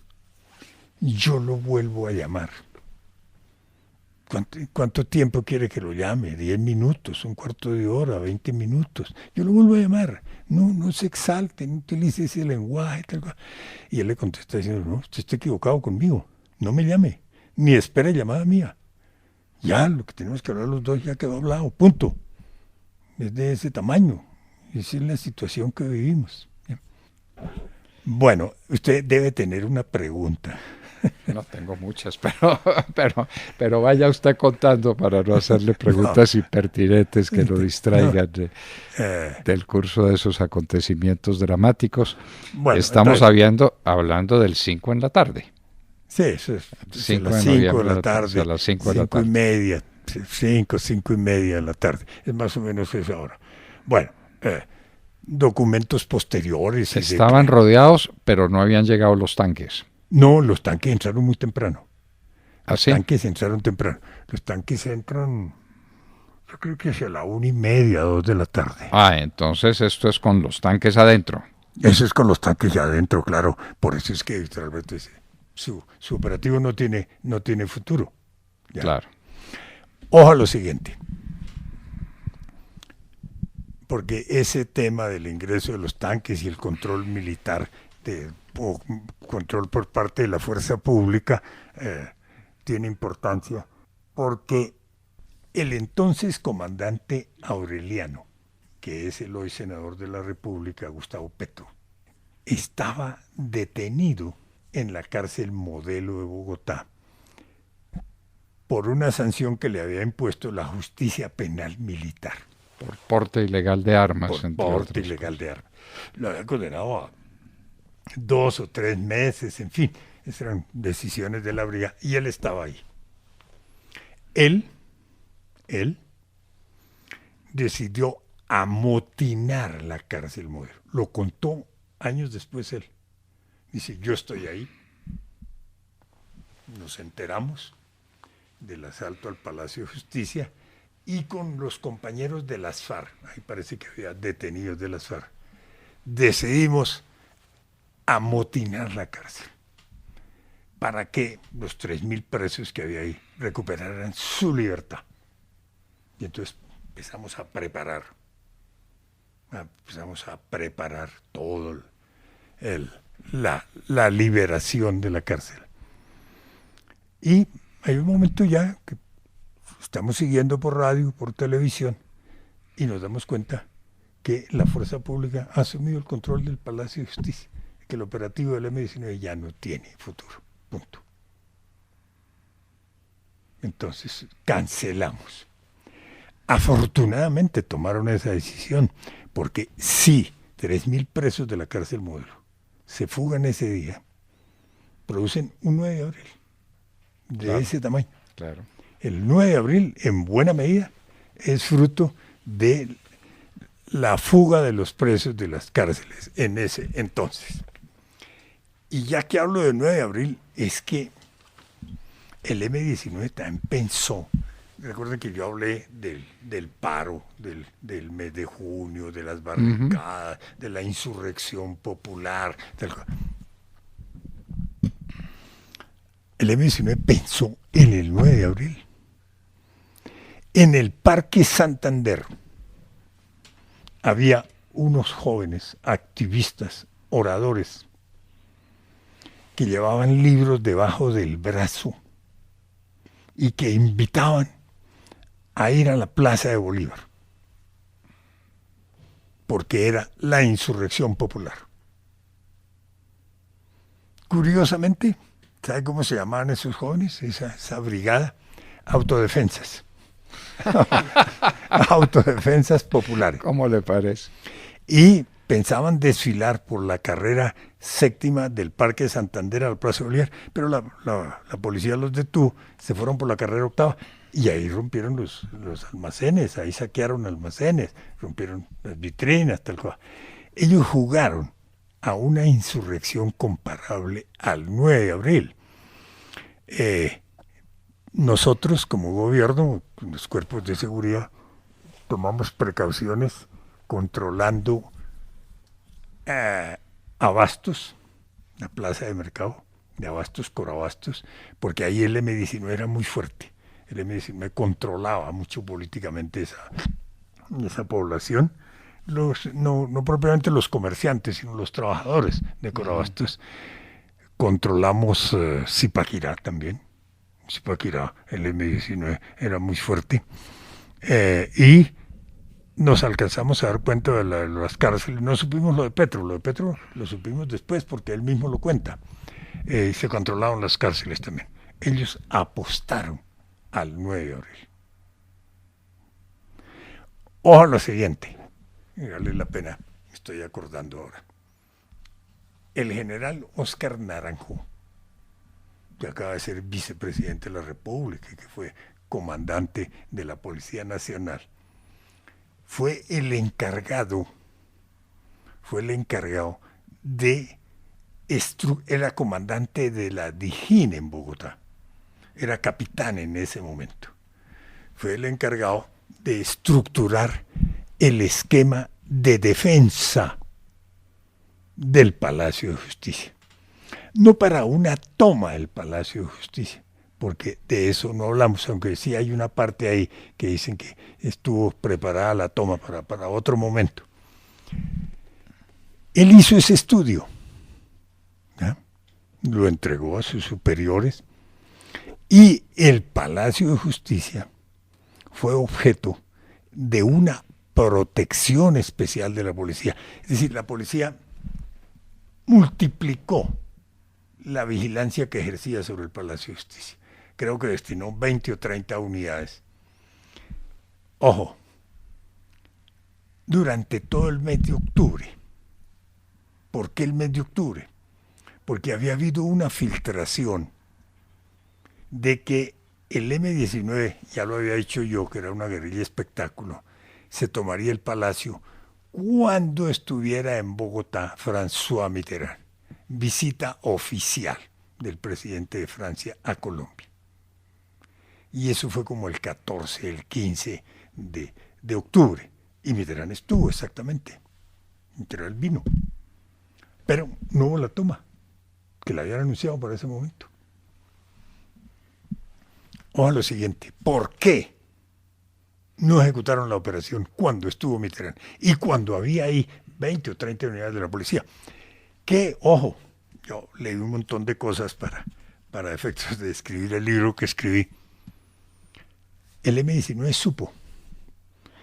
yo lo vuelvo a llamar. ¿Cuánto tiempo quiere que lo llame? 10 minutos, un cuarto de hora, 20 minutos. Yo lo vuelvo a llamar. No se exalte, no utilice ese lenguaje. Tal cual. Y él le contesta diciendo, no, usted está equivocado conmigo. No me llame, ni espere llamada mía. Ya, lo que tenemos que hablar los dos ya quedó hablado, punto. Es de ese tamaño. Esa es la situación que vivimos. Bueno, usted debe tener una pregunta. No tengo muchas, pero vaya usted contando para no hacerle preguntas impertinentes que lo distraigan del curso de esos acontecimientos dramáticos. Bueno, Estamos entonces, hablando del 5 en la tarde. sí, eso es a 5 las de 5 de noviembre, la tarde, a las 5 de la 5 y tarde. media, 5 y media de la tarde. Es más o menos esa hora. Bueno, documentos posteriores y de Estaban que... rodeados, pero no habían llegado los tanques. No, los tanques entraron muy temprano. Los ¿Así? tanques entraron temprano. Los tanques entran, yo creo que hacia la 1:30, 2 de la tarde. Ah, entonces esto es con los tanques adentro. Eso es con los tanques ya adentro, claro. Por eso es que realmente su operativo no tiene futuro. Ya. Claro. Ojo a lo siguiente. Porque ese tema del ingreso de los tanques y el control militar o control por parte de la fuerza pública tiene importancia porque el entonces comandante Aureliano, que es el hoy senador de la República, Gustavo Petro, estaba detenido en la cárcel Modelo de Bogotá por una sanción que le había impuesto la justicia penal militar. Por porte ilegal de armas, Por entre porte otras ilegal cosas. de armas. Lo había condenado a 2 o 3 meses, en fin, esas eran decisiones de la brigada, y él estaba ahí. Él decidió amotinar la cárcel Modelo. Lo contó años después él. Dice, yo estoy ahí, nos enteramos del asalto al Palacio de Justicia y con los compañeros de las FARC, ahí parece que había detenidos de las FARC, decidimos amotinar la cárcel para que los 3.000 presos que había ahí recuperaran su libertad. Y entonces empezamos a preparar todo la liberación de la cárcel. Y hay un momento ya que estamos siguiendo por radio, por televisión, y nos damos cuenta que la fuerza pública ha asumido el control del Palacio de Justicia, que el operativo del M-19 ya no tiene futuro. Punto. Entonces, cancelamos. Afortunadamente tomaron esa decisión, porque si 3.000 presos de la cárcel Modelo se fugan ese día, producen un 9 de abril de Claro, ese tamaño. claro. El 9 de abril, en buena medida, es fruto de la fuga de los presos de las cárceles en ese entonces. Y ya que hablo del 9 de abril, es que el M-19 también pensó, recuerden que yo hablé del paro, del mes de junio, de las barricadas, de la insurrección popular. El M-19 pensó en el 9 de abril. En el Parque Santander había unos jóvenes activistas, oradores, que llevaban libros debajo del brazo y que invitaban a ir a la Plaza de Bolívar, porque era la insurrección popular. Curiosamente, ¿sabe cómo se llamaban esos jóvenes? Esa brigada, autodefensas. Autodefensas populares. ¿Cómo le parece? Y pensaban desfilar por la carrera séptima del Parque de Santander a la Plaza de Bolívar, pero la policía los detuvo, se fueron por la carrera octava y ahí rompieron los almacenes, ahí saquearon almacenes, rompieron las vitrinas, tal cual. Ellos jugaron a una insurrección comparable al 9 de abril. Nosotros como gobierno, los cuerpos de seguridad, tomamos precauciones controlando abastos, la plaza de mercado de abastos, Corabastos, porque ahí el M-19 era muy fuerte. El M-19 controlaba mucho políticamente esa población. No propiamente los comerciantes, sino los trabajadores de Corabastos. Controlamos Zipaquirá también. Zipaquirá, el M-19 era muy fuerte. Y nos alcanzamos a dar cuenta de las cárceles. No supimos lo de Petro lo supimos después porque él mismo lo cuenta. se controlaban las cárceles también. Ellos apostaron al 9 de abril. Ojo a lo siguiente, vale la pena, me estoy acordando ahora. El general Óscar Naranjo, que acaba de ser vicepresidente de la República, que fue comandante de la Policía Nacional, fue el encargado de era comandante de la Dijín en Bogotá, era capitán en ese momento. Fue el encargado de estructurar el esquema de defensa del Palacio de Justicia. No para una toma del Palacio de Justicia, porque de eso no hablamos, aunque sí hay una parte ahí que dicen que estuvo preparada la toma para otro momento. Él hizo ese estudio, ¿ya? Lo entregó a sus superiores y el Palacio de Justicia fue objeto de una protección especial de la policía. Es decir, la policía multiplicó la vigilancia que ejercía sobre el Palacio de Justicia. Creo que destinó 20 o 30 unidades. Ojo, durante todo el mes de octubre. ¿Por qué el mes de octubre? Porque había habido una filtración de que el M-19, ya lo había dicho yo, que era una guerrilla espectáculo, se tomaría el Palacio cuando estuviera en Bogotá François Mitterrand, visita oficial del presidente de Francia a Colombia. Y eso fue como el 14, el 15 de octubre. Y Mitterrand estuvo exactamente. Mitterrand vino. Pero no hubo la toma, que la habían anunciado para ese momento. Ojo a lo siguiente, ¿por qué no ejecutaron la operación cuando estuvo Mitterrand y cuando había ahí 20 o 30 unidades de la policía? Que, ojo, yo leí un montón de cosas para efectos de escribir el libro que escribí. El M-19 supo.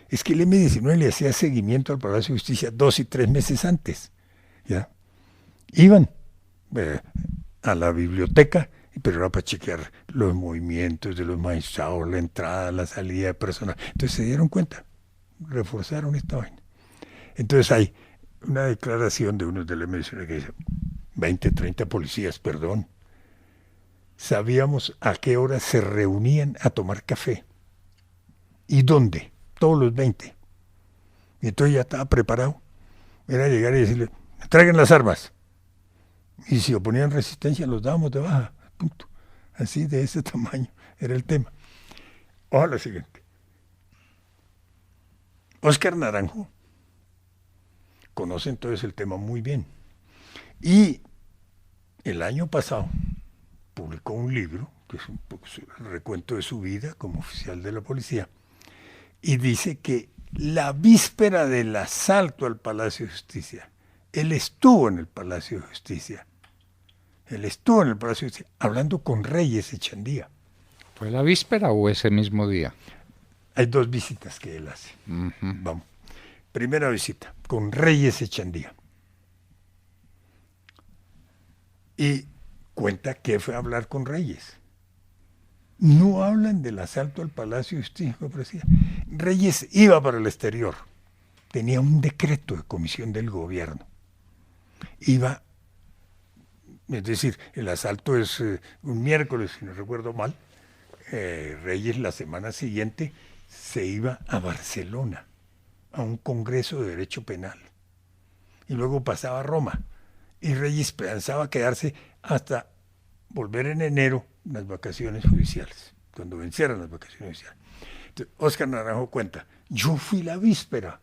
Es que el M-19 le hacía seguimiento al Palacio de Justicia 2 y 3 meses antes. ¿Ya? Iban a la biblioteca, pero era para chequear los movimientos de los magistrados, la entrada, la salida de personas. Entonces se dieron cuenta, reforzaron esta vaina. Entonces hay una declaración de unos del M-19 que dice, 20, 30 policías, perdón, sabíamos a qué hora se reunían a tomar café. ¿Y dónde? Todos los 20. Y entonces ya estaba preparado. Era llegar y decirle, traigan las armas. Y si oponían resistencia, los dábamos de baja. Punto. Así, de ese tamaño, era el tema. Ojalá lo siguiente. Óscar Naranjo conoce entonces el tema muy bien. Y el año pasado publicó un libro, que es un poco el recuento de su vida como oficial de la policía, y dice que la víspera del asalto al Palacio de Justicia, él estuvo en el Palacio de Justicia. Él estuvo en el Palacio de Justicia hablando con Reyes Echandía. ¿Fue la víspera o ese mismo día? Hay 2 visitas que él hace. Uh-huh. Vamos. Primera visita, con Reyes Echandía. Y cuenta que fue a hablar con Reyes. No hablan del asalto al Palacio de Justicia. Reyes iba para el exterior. Tenía un decreto de comisión del gobierno. Iba, es decir, el asalto es un miércoles, si no recuerdo mal. Reyes la semana siguiente se iba a Barcelona, a un congreso de derecho penal. Y luego pasaba a Roma. Y Reyes pensaba quedarse hasta volver en enero las vacaciones judiciales, cuando vencieran las vacaciones judiciales. Entonces, Óscar Naranjo cuenta, yo fui la víspera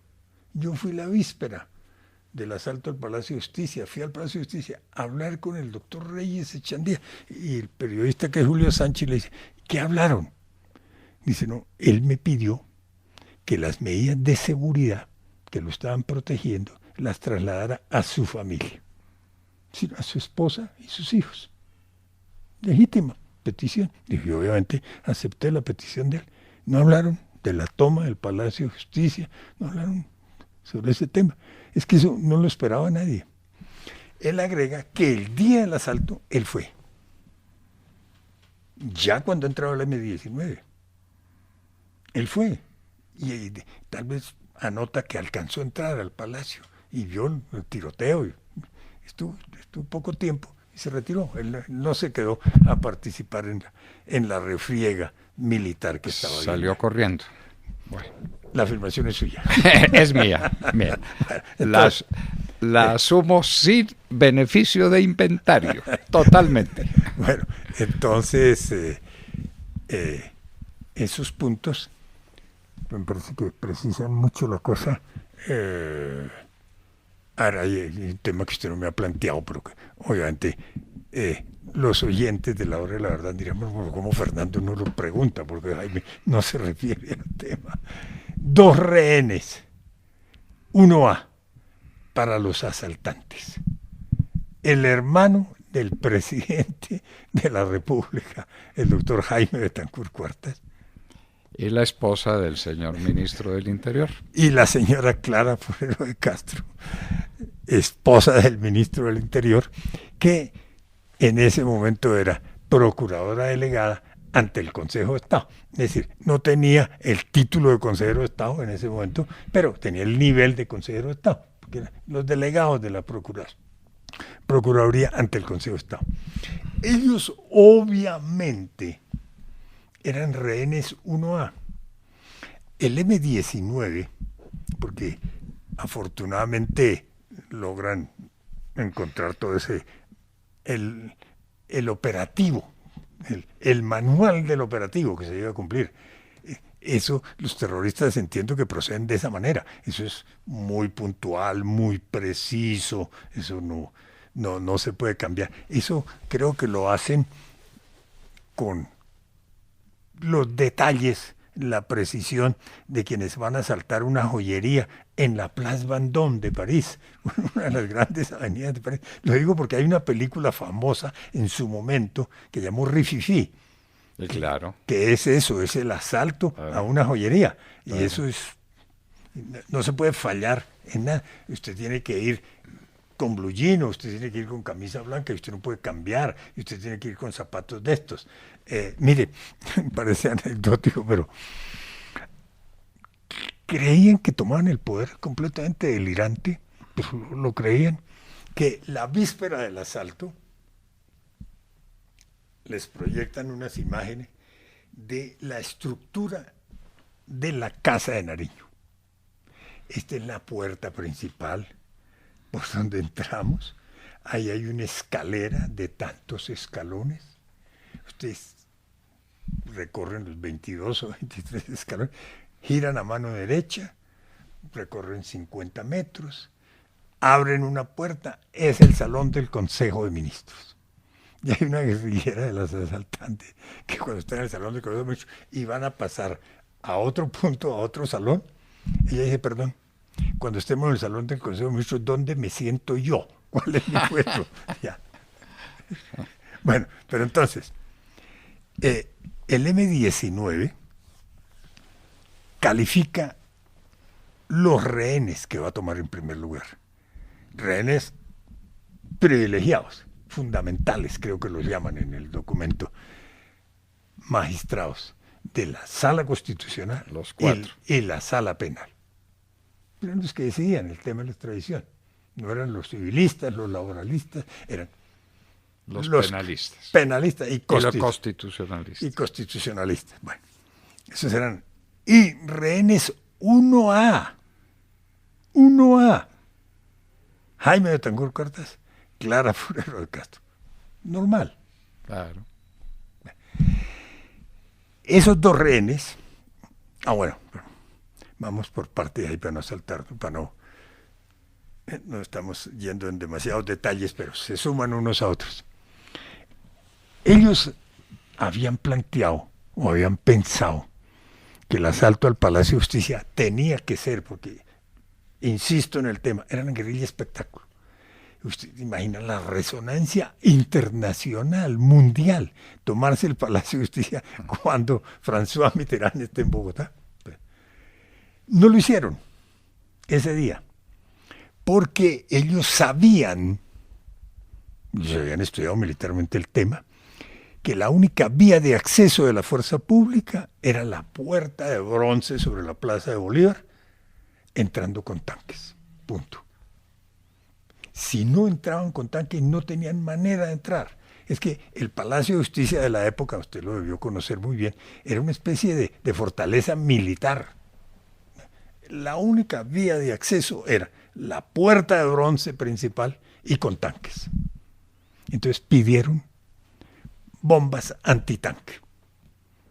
del asalto al Palacio de Justicia, fui al Palacio de Justicia a hablar con el doctor Reyes Echandía, y el periodista que es Julio Sánchez le dice, ¿qué hablaron? Dice, no, él me pidió que las medidas de seguridad que lo estaban protegiendo las trasladara a su familia, a su esposa y sus hijos. Legítima petición. Y yo obviamente acepté la petición de él. No hablaron de la toma del Palacio de Justicia, no hablaron sobre ese tema. Es que eso no lo esperaba nadie. él agrega que el día del asalto él fue. Ya cuando entraba el M-19. Él fue. Y tal vez anota que alcanzó a entrar al palacio y vio el tiroteo. Y estuvo poco tiempo y se retiró. Él no se quedó a participar en la refriega militar que estaba ahí. Salió corriendo. Bueno. La afirmación es suya. Es mía. Entonces, la asumo sin beneficio de inventario. Totalmente. Bueno, entonces esos puntos me parece que precisan mucho la cosa. Ahora hay un tema que usted no me ha planteado, pero que obviamente los oyentes de la hora de la verdad dirán, ¿cómo Fernando no lo pregunta? Porque Jaime no se refiere al tema. 2 rehenes, 1A, para los asaltantes. El hermano del presidente de la República, el doctor Jaime Betancourt Cuartas. Y la esposa del señor ministro del Interior. Y la señora Clara Forero de Castro, esposa del ministro del Interior, que en ese momento era procuradora delegada ante el Consejo de Estado. Es decir, no tenía el título de consejero de Estado en ese momento, pero tenía el nivel de consejero de Estado, porque eran los delegados de la Procuraduría ante el Consejo de Estado. Ellos obviamente eran rehenes 1A. El M-19, porque afortunadamente logran encontrar todo ese, el operativo, el manual del operativo que se iba a cumplir. Eso, los terroristas entiendo que proceden de esa manera. Eso es muy puntual, muy preciso, eso no se puede cambiar. Eso creo que lo hacen con los detalles, la precisión de quienes van a asaltar una joyería en la Place Vendôme de París, una de las grandes avenidas de París. Lo digo porque hay una película famosa en su momento que llamó Rififi. Claro. Que es eso, es el asalto a una joyería. Y eso es, no se puede fallar en nada. Usted tiene que ir con blue jean, usted tiene que ir con camisa blanca, y usted no puede cambiar, y usted tiene que ir con zapatos de estos. Mire, parece anecdótico, pero creían que tomaban el poder completamente delirante, pues lo creían, que la víspera del asalto les proyectan unas imágenes de la estructura de la casa de Nariño. Esta es la puerta principal por donde entramos. Ahí hay una escalera de tantos escalones. Ustedes recorren los 22 o 23 escalones, giran a mano derecha, recorren 50 metros, abren una puerta, es el salón del Consejo de Ministros. Y hay una guerrillera de los asaltantes que cuando están en el salón del Consejo de Ministros y van a pasar a otro punto, a otro salón, ella dice, perdón, cuando estemos en el salón del Consejo de Ministros, ¿dónde me siento yo? ¿Cuál es mi puesto? Ya. Bueno, pero entonces, el M-19 califica los rehenes que va a tomar en primer lugar. Rehenes privilegiados, fundamentales, creo que los llaman en el documento, magistrados de la Sala Constitucional, los 4. Y la Sala Penal. Eran los que decidían el tema de la extradición. No eran los civilistas, los laboralistas, eran los penalistas. Penalistas y los constitucionalistas. Y constitucionalistas. Bueno, esos eran. Y rehenes 1A. 1A. Jaime Betancourt Cuartas, Clara Forero de Castro. Normal. Claro. Esos 2 rehenes. Bueno, vamos por parte de ahí para no saltar, no estamos yendo en demasiados detalles, pero se suman unos a otros. Ellos habían planteado o habían pensado que el asalto al Palacio de Justicia tenía que ser, porque, insisto en el tema, era una guerrilla espectáculo. Usted imagina la resonancia internacional, mundial, tomarse el Palacio de Justicia cuando François Mitterrand esté en Bogotá. No lo hicieron ese día, porque ellos sabían se habían estudiado militarmente el tema, que la única vía de acceso de la fuerza pública era la puerta de bronce sobre la Plaza de Bolívar, entrando con tanques. Punto. Si no entraban con tanques, no tenían manera de entrar. Es que el Palacio de Justicia de la época, usted lo debió conocer muy bien, era una especie de fortaleza militar. La única vía de acceso era la puerta de bronce principal y con tanques. Entonces pidieron bombas antitanque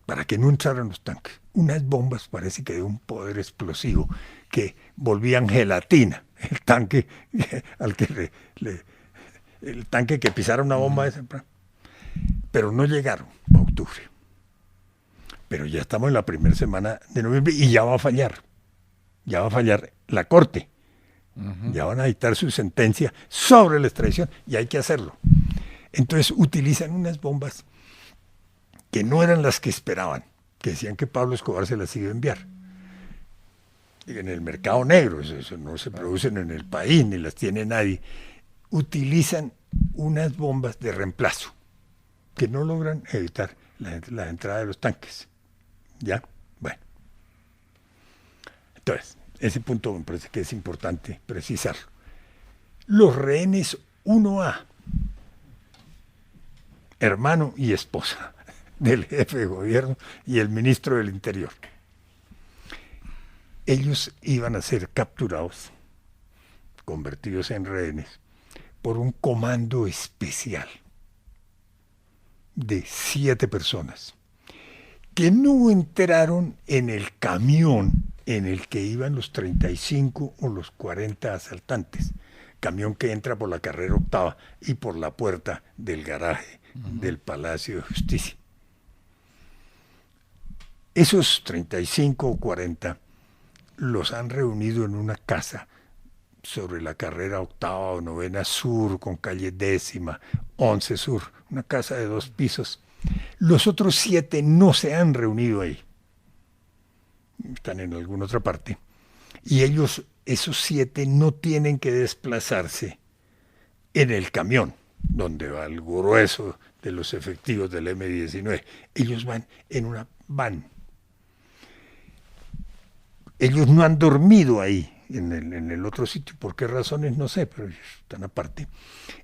para que no entraran los tanques. Unas bombas parece que de un poder explosivo que volvían gelatina el tanque al que el tanque que pisara una bomba de esa. Pero no llegaron a octubre. Pero ya estamos en la primera semana de noviembre y ya va a fallar. Ya va a fallar la Corte. Ya van a dictar su sentencia sobre la extradición y hay que hacerlo. Entonces utilizan unas bombas que no eran las que esperaban, que decían que Pablo Escobar se las iba a enviar. En el mercado negro, eso no se producen en el país, ni las tiene nadie. Utilizan unas bombas de reemplazo que no logran evitar la entrada de los tanques. ¿Ya? Bueno. Entonces, ese punto me parece que es importante precisarlo. Los rehenes 1A, hermano y esposa del jefe de gobierno y el ministro del Interior. Ellos iban a ser capturados, convertidos en rehenes, por un comando especial de 7 personas que no entraron en el camión en el que iban los 35 o los 40 asaltantes, camión que entra por la carrera octava y por la puerta del garaje del Palacio de Justicia. Esos 35 o 40 los han reunido en una casa sobre la carrera octava o novena sur, con calle 10ª, 11 sur, una casa de 2 pisos. Los otros 7 no se han reunido ahí, están en alguna otra parte, y ellos, esos 7, no tienen que desplazarse en el camión, donde va el grueso de los efectivos del M-19. Ellos van en una van. Ellos no han dormido ahí, en el otro sitio. ¿Por qué razones? No sé, pero ellos están aparte.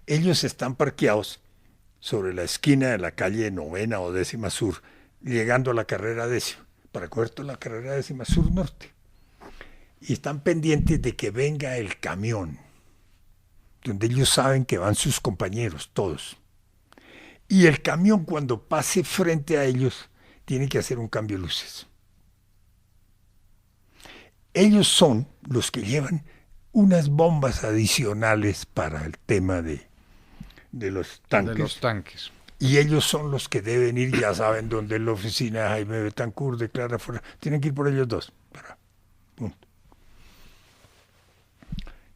Ellos están parqueados sobre la esquina de la calle 9ª o 10ª sur, llegando a la carrera 10ª, para coger toda la carrera 10ª sur norte. Y están pendientes de que venga el camión, donde ellos saben que van sus compañeros, todos. Y el camión, cuando pase frente a ellos, tiene que hacer un cambio de luces. Ellos son los que llevan unas bombas adicionales para el tema de los tanques. De los tanques. Y ellos son los que deben ir, ya saben dónde es la oficina de Jaime Betancourt, de Clara Fuera. Tienen que ir por ellos 2. Punto.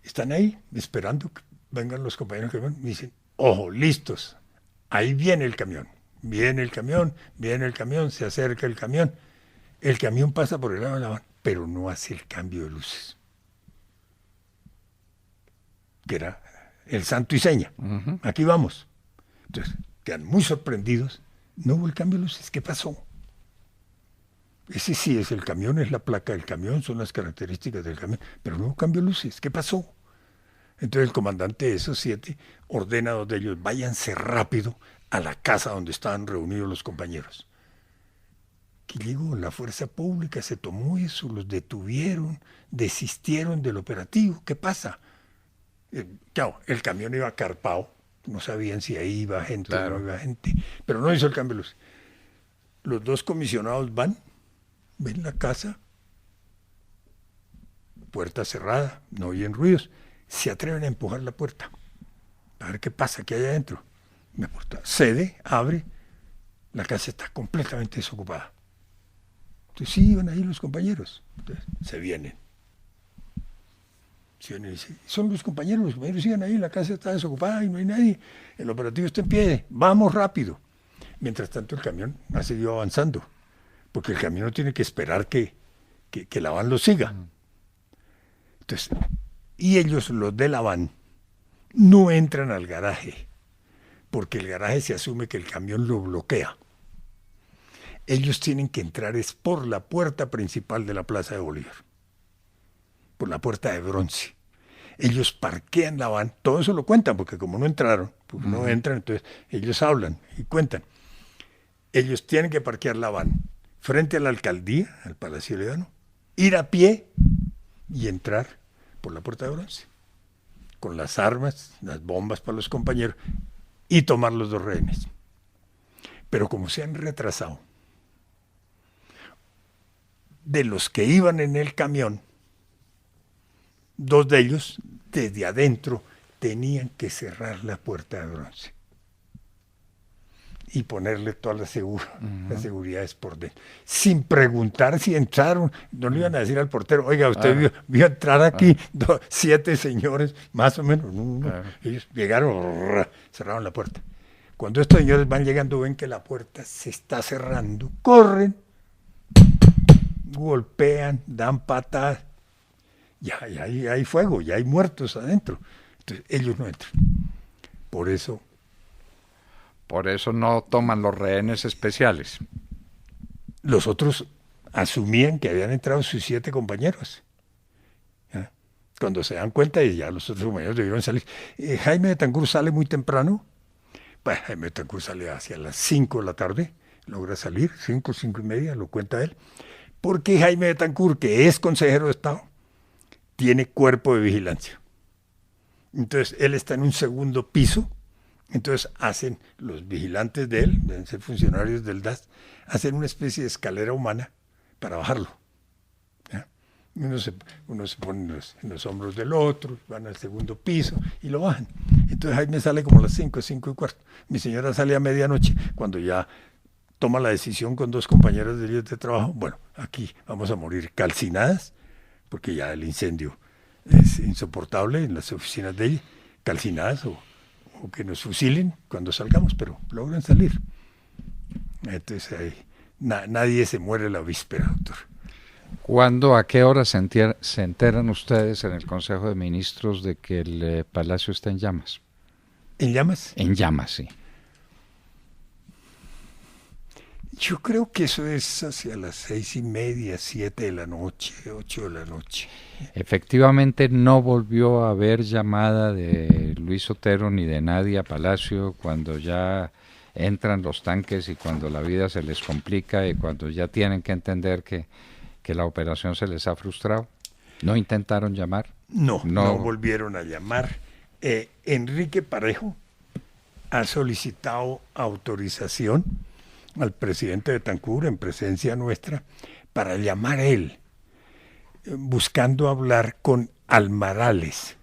Están ahí esperando que vengan los compañeros que van. Me dicen, ojo, listos. Ahí viene el camión. Viene el camión, se acerca el camión. El camión pasa por el lado de la van, pero no hace el cambio de luces. Que era el santo y seña. Aquí vamos. Entonces, quedan muy sorprendidos. No hubo el cambio de luces. ¿Qué pasó? Ese sí es el camión, es la placa del camión, son las características del camión, pero no hubo cambio de luces. ¿Qué pasó? Entonces el comandante de esos 7 ordena a 2 de ellos, váyanse rápido a la casa donde estaban reunidos los compañeros. Que llegó la fuerza pública, se tomó eso, los detuvieron, desistieron del operativo. ¿Qué pasa? Claro, el camión iba carpado, no sabían si ahí iba gente claro. o no iba gente, pero no hizo el cambio de luz. Los 2 comisionados van, ven la casa, puerta cerrada, no oyen ruidos, se atreven a empujar la puerta, a ver qué pasa, qué hay adentro. La puerta cede, abre, la casa está completamente desocupada. Entonces sí iban ahí los compañeros, entonces se vienen. Son los compañeros siguen ahí, la casa está desocupada y no hay nadie, el operativo está en pie, vamos rápido. Mientras tanto el camión ha seguido avanzando, porque el camión no tiene que esperar que la van lo siga. Entonces, y ellos, los de la van, no entran al garaje, porque el garaje se asume que el camión lo bloquea. Ellos tienen que entrar es por la puerta principal de la Plaza de Bolívar, por la puerta de bronce. Ellos parquean la van, todo eso lo cuentan, porque como no entraron, porque no entran, entonces ellos hablan y cuentan. Ellos tienen que parquear la van frente a la alcaldía, al Palacio León, ir a pie y entrar por la puerta de bronce, con las armas, las bombas para los compañeros, y tomar los 2 rehenes. Pero como se han retrasado, de los que iban en el camión, 2 de ellos, desde adentro, tenían que cerrar la puerta de bronce y ponerle todas las seguridades por dentro, sin preguntar si entraron. No le iban a decir al portero, oiga, usted vio entrar aquí 7 señores, más o menos. No. Ellos llegaron, cerraron la puerta. Cuando estos señores van llegando, ven que la puerta se está cerrando, corren, golpean, dan patadas. Ya hay fuego, ya hay muertos adentro. Entonces, ellos no entran. Por eso no toman los rehenes especiales. Los otros asumían que habían entrado sus 7 compañeros. ¿Ya? Cuando se dan cuenta, y ya los otros compañeros debieron salir. Jaime Betancur sale muy temprano. Pues Jaime Betancur sale hacia las 5 de la tarde, logra salir, 5:30, lo cuenta él. Porque Jaime Betancur, que es consejero de Estado, tiene cuerpo de vigilancia. Entonces, él está en un segundo piso. Entonces hacen los vigilantes de él, deben ser funcionarios del DAS, hacen una especie de escalera humana para bajarlo. ¿Ya? Uno se pone en los hombros del otro, van al segundo piso y lo bajan. Entonces Jaime sale como a las 5:15. Mi señora sale a medianoche, cuando ya toma la decisión con 2 compañeros de ellos de trabajo. Bueno, aquí vamos a morir calcinadas, porque ya el incendio es insoportable en las oficinas de ella, calcinadas o que nos fusilen cuando salgamos, pero logran salir. Entonces ahí, nadie se muere la víspera, doctor. ¿Cuándo, a qué hora se enteran ustedes en el Consejo de Ministros de que el Palacio está en llamas? ¿En llamas? En llamas, sí. Yo creo que eso es hacia las 6:30, 7 de la noche, 8 de la noche. Efectivamente no volvió a haber llamada de Luis Otero ni de nadie a Palacio cuando ya entran los tanques y cuando la vida se les complica y cuando ya tienen que entender que la operación se les ha frustrado. ¿No intentaron llamar? No volvieron a llamar. Enrique Parejo ha solicitado autorización al presidente Betancur, en presencia nuestra, para llamar a él, buscando hablar con Almarales,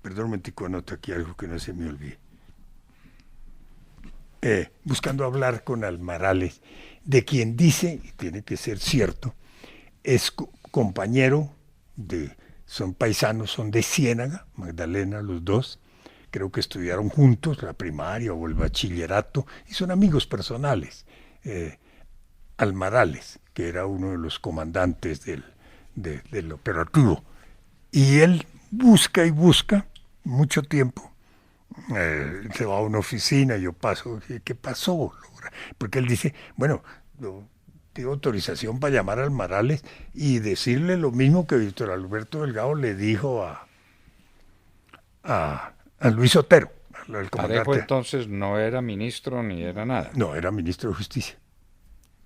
perdón un momentico, anoto aquí algo que no se me olvide, buscando hablar con Almarales, de quien dice, y tiene que ser cierto, es compañero son paisanos, son de Ciénaga, Magdalena, los 2, creo que estudiaron juntos la primaria o el bachillerato, y son amigos personales. Almarales, que era uno de los comandantes del operativo, y él busca y busca mucho tiempo, se va a una oficina, yo paso, ¿qué pasó? Porque él dice, bueno, tengo autorización para llamar a Almarales y decirle lo mismo que Víctor Alberto Delgado le dijo a Luis Otero, el comandante. Parejo entonces no era ministro ni era nada. No, era ministro de Justicia.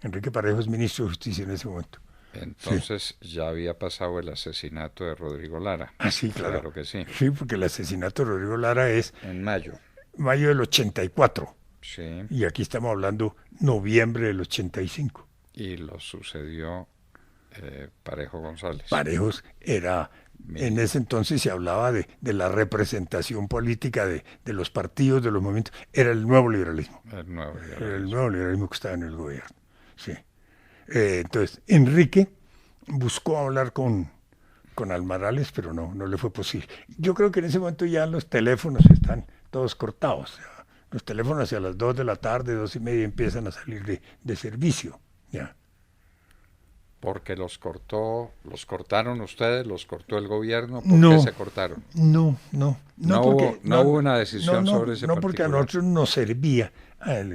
Enrique Parejo es ministro de Justicia en ese momento. Entonces ya había pasado el asesinato de Rodrigo Lara. Ah, sí, claro. Claro que sí. Sí, porque el asesinato de Rodrigo Lara es... En mayo. Mayo del 84. Sí. Y aquí estamos hablando noviembre del 85. Y lo sucedió Parejo González. Parejos era... En ese entonces se hablaba de la representación política de los partidos, de los movimientos. Era el nuevo liberalismo. Era el nuevo liberalismo que estaba en el gobierno. Sí. Entonces, Enrique buscó hablar con Almarales, pero no le fue posible. Yo creo que en ese momento ya los teléfonos están todos cortados. Los teléfonos hacia las 2 de la tarde, 2:30, empiezan a salir de servicio. Ya. Porque los cortaron ustedes, los cortó el gobierno, ¿por No, qué se cortaron? no porque No hubo una decisión sobre ese no porque a particular. nosotros nos servía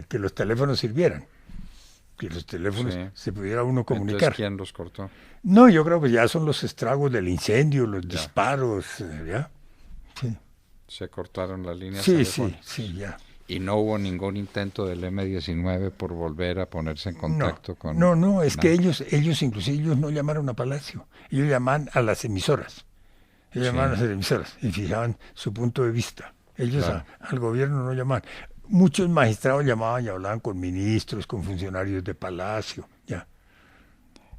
que los teléfonos sirvieran, que los teléfonos Sí. se pudiera uno comunicar. Entonces, ¿quién los cortó? No, yo creo que ya son los estragos del incendio, los Ya. disparos, ¿ya? Sí, Se cortaron las líneas sí, telefónicas. sí, ya. Y no hubo ningún intento del M-19 por volver a ponerse en contacto con... No, es que nada. ellos inclusive ellos no llamaron a Palacio, ellos llamaban a las emisoras. Ellos Sí. llamaban a las emisoras y fijaban su punto de vista. Ellos Claro. al gobierno no llamaban. Muchos magistrados llamaban y hablaban con ministros, con funcionarios de Palacio, ya.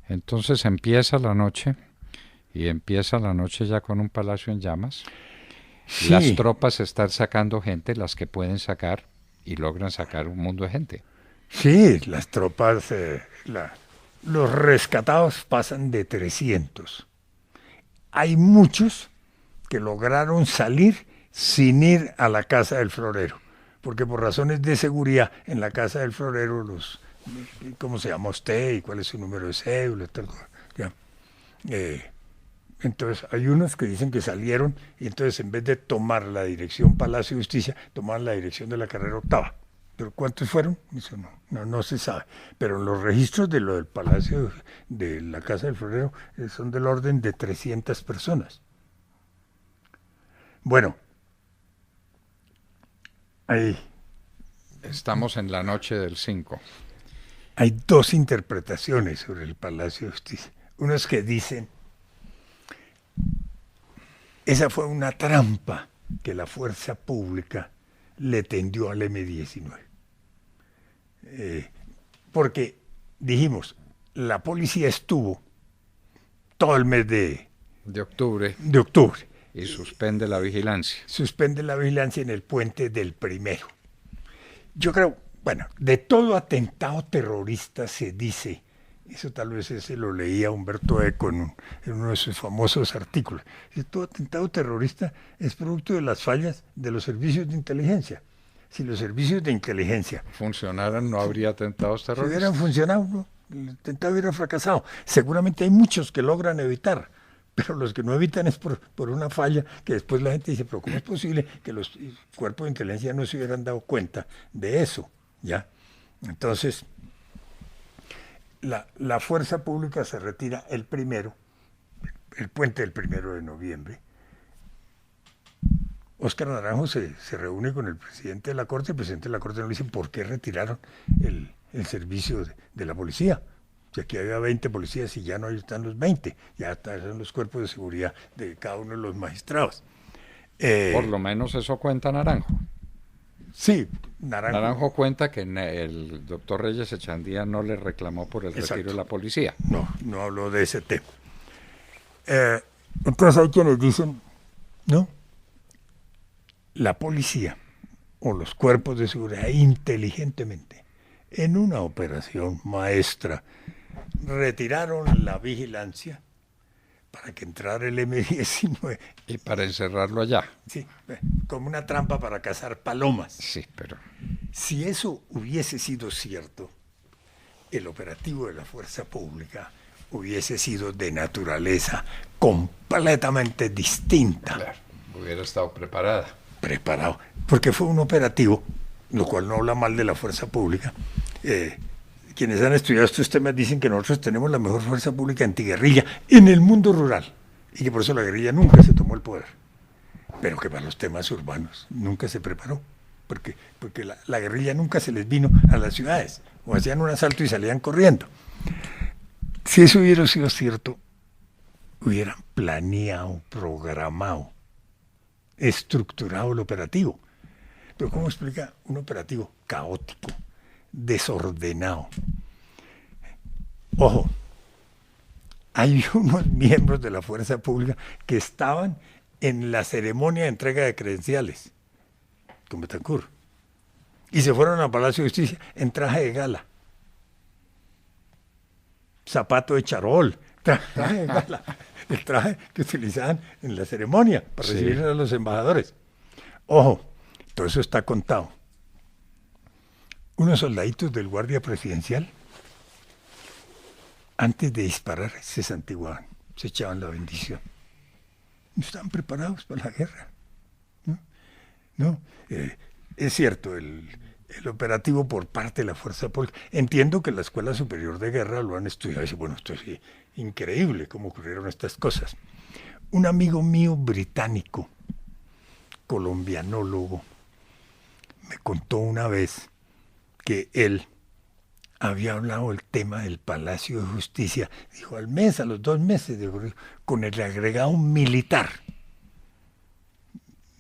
Entonces empieza la noche, y empieza la noche ya con un palacio en llamas. Sí, Las tropas están sacando gente, las que pueden sacar, y logran sacar un mundo de gente. sí, las tropas, los rescatados pasan de 300. Hay muchos que lograron salir sin ir a la casa del florero, porque por razones de seguridad en la casa del florero ¿cómo se llama usted y cuál es su número de cédula? Tal cosa, ya. Entonces hay unos que dicen que salieron y entonces en vez de tomar la dirección Palacio de Justicia, tomaron la dirección de la carrera octava. Pero ¿cuántos fueron? Eso no se sabe. Pero los registros de lo del Palacio de la Casa del Florero son del orden de 300 personas. Bueno, hay Estamos en la noche del 5. Hay dos interpretaciones sobre el Palacio de Justicia. Unos que dicen, esa fue una trampa que la fuerza pública le tendió al M-19. Porque dijimos, la policía estuvo todo el mes De octubre, de octubre. y suspende la vigilancia. Suspende la vigilancia en el puente del Primero. Yo creo, bueno, de todo atentado terrorista se dice, eso tal vez ese lo leía Humberto Eco en uno de sus famosos artículos, que todo atentado terrorista es producto de las fallas de los servicios de inteligencia. Si los servicios de inteligencia Funcionaran, no habría atentados si hubieran terroristas. funcionado, ¿no? El atentado hubiera fracasado. Seguramente hay muchos que logran evitar, pero los que no evitan es por una falla que después la gente dice, pero ¿cómo es posible que los cuerpos de inteligencia no se hubieran dado cuenta de eso? ¿Ya? Entonces, la fuerza pública se retira el puente del 1 de noviembre. Óscar Naranjo se reúne con el presidente de la Corte. El presidente de la Corte no le dice por qué retiraron el servicio de la policía. Si aquí había 20 policías y ya no están los 20, ya están los cuerpos de seguridad de cada uno de los magistrados. Por lo menos eso cuenta Naranjo. Sí, Naranjo cuenta que el doctor Reyes Echandía no le reclamó por el Exacto. retiro de la policía. No habló de ese tema. Entonces hay quienes dicen, no, la policía o los cuerpos de seguridad inteligentemente en una operación maestra retiraron la vigilancia para que entrara el M-19. Y para encerrarlo allá. Sí, como una trampa para cazar palomas. Sí, pero... Si eso hubiese sido cierto, el operativo de la fuerza pública hubiese sido de naturaleza completamente distinta. Claro, hubiera estado preparada. Preparado, porque fue un operativo, lo cual no habla mal de la fuerza pública. Quienes han estudiado estos temas dicen que nosotros tenemos la mejor fuerza pública antiguerrilla en el mundo rural y que por eso la guerrilla nunca se tomó el poder, pero que para los temas urbanos nunca se preparó, porque la guerrilla nunca se les vino a las ciudades, o hacían un asalto y salían corriendo. Si eso hubiera sido cierto, hubieran planeado, programado, estructurado el operativo. Pero ¿cómo explica un operativo caótico, desordenado? Ojo, hay unos miembros de la fuerza pública que estaban en la ceremonia de entrega de credenciales con Betancur y se fueron a Palacio de Justicia en traje de gala, zapato de charol, traje de gala, el traje que utilizaban en la ceremonia para recibir a los embajadores. Ojo, todo eso está contado. Unos soldaditos del guardia presidencial antes de disparar se santiguaban, se echaban la bendición. No estaban preparados para la guerra. ¿No? Es cierto, el operativo por parte de la fuerza pública. Entiendo que la Escuela Superior de Guerra lo han estudiado y dice, bueno, esto es increíble cómo ocurrieron estas cosas. Un amigo mío británico, colombianólogo, me contó una vez que él había hablado del tema del Palacio de Justicia, dijo, al mes, a los 2 meses, con el agregado militar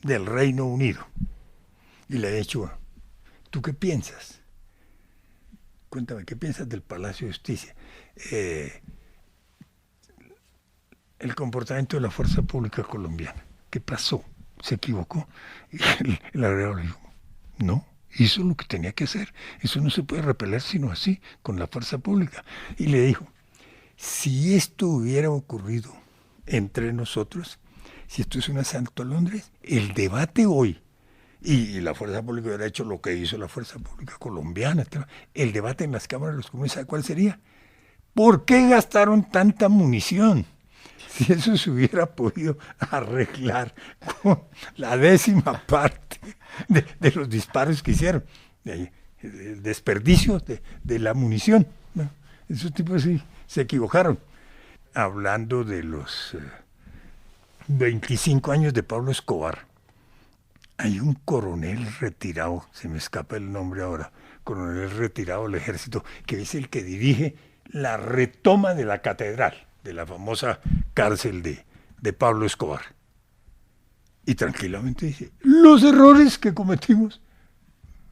del Reino Unido. Y le he dicho, ¿tú qué piensas? Cuéntame, ¿qué piensas del Palacio de Justicia? El comportamiento de la fuerza pública colombiana. ¿Qué pasó? ¿Se equivocó? Y el agregado le dijo, no, hizo lo que tenía que hacer. Eso no se puede repeler sino así, con la fuerza pública. Y le dijo, si esto hubiera ocurrido entre nosotros, si esto es un asalto a Londres, el debate hoy, y la fuerza pública hubiera hecho lo que hizo la fuerza pública colombiana, el debate en las cámaras de los comunes, ¿sabe cuál sería? ¿Por qué gastaron tanta munición? Si eso se hubiera podido arreglar con la 10ª parte de los disparos que hicieron, el desperdicio de la munición. Bueno, esos tipos sí se equivocaron. Hablando de los 25 años de Pablo Escobar, hay un coronel retirado, se me escapa el nombre ahora, coronel retirado del ejército, que es el que dirige la retoma de la catedral, de la famosa cárcel de Pablo Escobar. Y tranquilamente dice, los errores que cometimos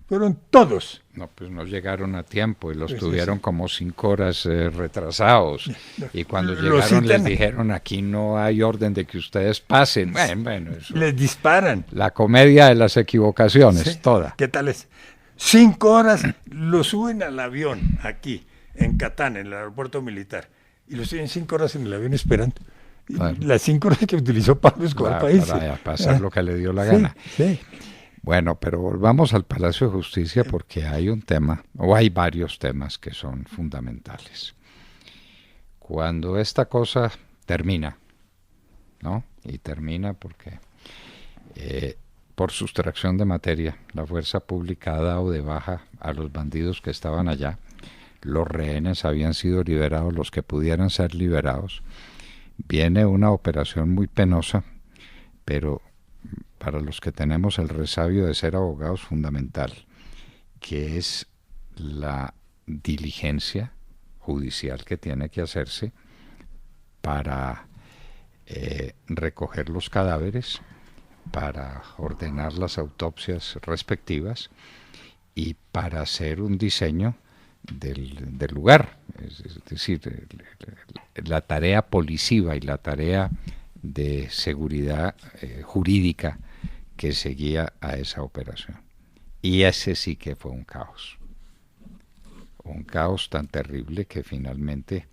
fueron todos. No, pues no llegaron a tiempo y los tuvieron como 5 horas retrasados. Y cuando llegaron les dijeron, aquí no hay orden de que ustedes pasen. Bueno, eso. Les disparan. La comedia de las equivocaciones, sí, toda. ¿Qué tal es? 5 horas lo suben al avión aquí, en Catán, en el aeropuerto militar. Y lo tienen 5 horas en el avión esperando. Bueno, las 5 horas que utilizó Pablo Escobar para irse. Para pasar lo que le dio la gana. Sí. Bueno, pero volvamos al Palacio de Justicia porque hay un tema, o hay varios temas que son fundamentales. Cuando esta cosa termina, ¿no? Y termina porque por sustracción de materia, la fuerza pública ha dado de baja a los bandidos que estaban allá. Los rehenes habían sido liberados, los que pudieran ser liberados. Viene una operación muy penosa, pero para los que tenemos el resabio de ser abogados, fundamental, que es la diligencia judicial que tiene que hacerse para recoger los cadáveres, para ordenar las autopsias respectivas y para hacer un diseño del lugar, es decir, la tarea policiva y la tarea de seguridad jurídica que seguía a esa operación. Y ese sí que fue un caos tan terrible que finalmente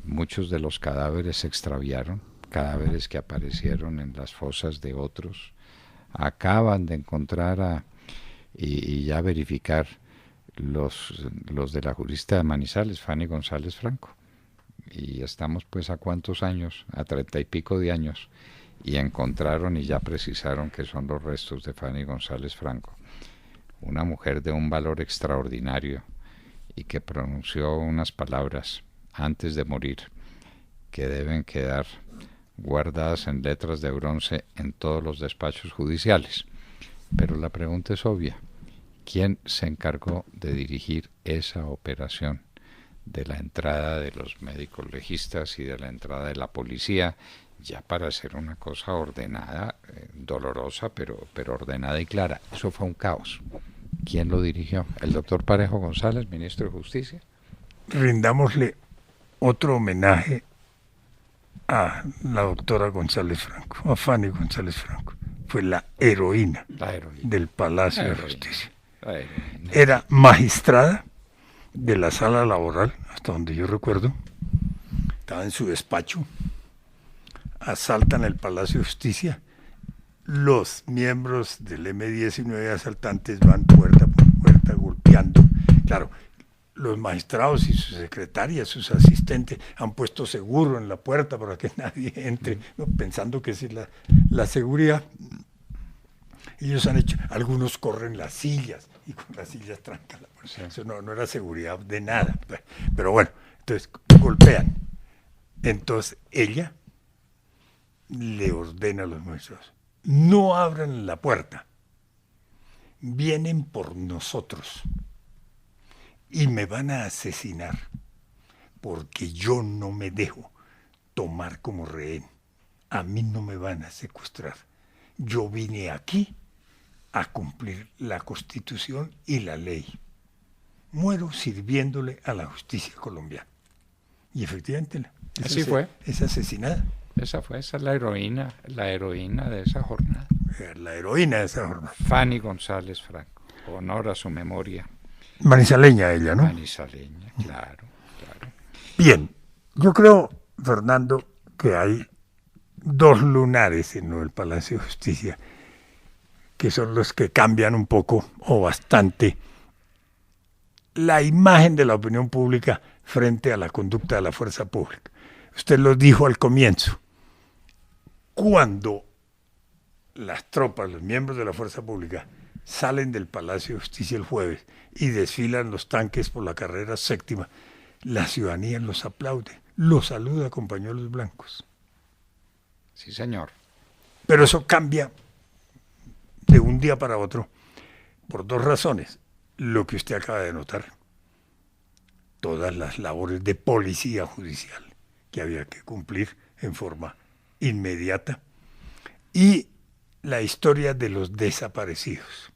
muchos de los cadáveres se extraviaron, cadáveres que aparecieron en las fosas de otros, acaban de encontrar y ya verificar los de la jurista de Manizales, Fanny González Franco. Y estamos pues a cuántos años, a 30 y pico de años, y encontraron y ya precisaron que son los restos de Fanny González Franco, una mujer de un valor extraordinario y que pronunció unas palabras antes de morir que deben quedar guardadas en letras de bronce en todos los despachos judiciales. Pero la pregunta es obvia, ¿quién se encargó de dirigir esa operación? De la entrada de los médicos legistas y de la entrada de la policía, ya para hacer una cosa ordenada, dolorosa, pero ordenada y clara. Eso fue un caos. ¿Quién lo dirigió? ¿El doctor Parejo González, ministro de Justicia? Rindámosle otro homenaje a la doctora González Franco, a Fanny González Franco. Fue la heroína del Palacio de Justicia. Era magistrada de la sala laboral, hasta donde yo recuerdo. Estaba en su despacho, asaltan el Palacio de Justicia, los miembros del M-19 asaltantes van puerta por puerta golpeando. Claro, los magistrados y sus secretarias, sus asistentes, han puesto seguro en la puerta para que nadie entre, ¿no? Pensando que esa es la seguridad. Ellos han hecho, algunos corren las sillas y con las sillas trancan la puerta. Sí. Eso no era seguridad de nada. Pero bueno, entonces golpean. Entonces ella le ordena a los magistrados: no abran la puerta, vienen por nosotros y me van a asesinar porque yo no me dejo tomar como rehén. A mí no me van a secuestrar. Yo vine aquí a cumplir la Constitución y la ley. Muero sirviéndole a la justicia colombiana. Y efectivamente así fue. Es asesinada. Esa es la heroína de esa jornada. La heroína de esa jornada. Fanny González Franco, honor a su memoria. Manizaleña ella, ¿no? Manizaleña, claro. Bien, yo creo, Fernando, que hay dos lunares en el Palacio de Justicia que son los que cambian un poco o bastante la imagen de la opinión pública frente a la conducta de la fuerza pública. Usted lo dijo al comienzo. Cuando las tropas, los miembros de la fuerza pública, salen del Palacio de Justicia el jueves y desfilan los tanques por la carrera séptima, la ciudadanía los aplaude, los saluda con pañuelos blancos. Sí, señor. Pero eso cambia de un día para otro por dos razones. Lo que usted acaba de notar, todas las labores de policía judicial que había que cumplir en forma inmediata, y la historia de los desaparecidos.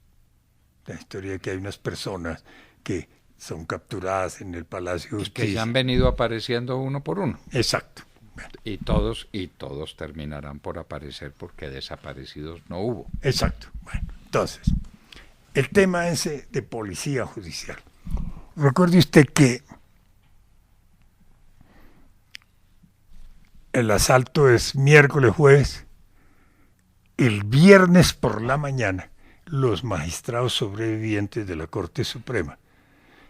La historia de que hay unas personas que son capturadas en el Palacio de Justicia. Y que ya han venido apareciendo uno por uno. Exacto. Y todos terminarán por aparecer porque desaparecidos no hubo. Exacto. Bueno, entonces, el tema ese de policía judicial. Recuerde usted que el asalto es miércoles, jueves. El viernes por la mañana, los magistrados sobrevivientes de la Corte Suprema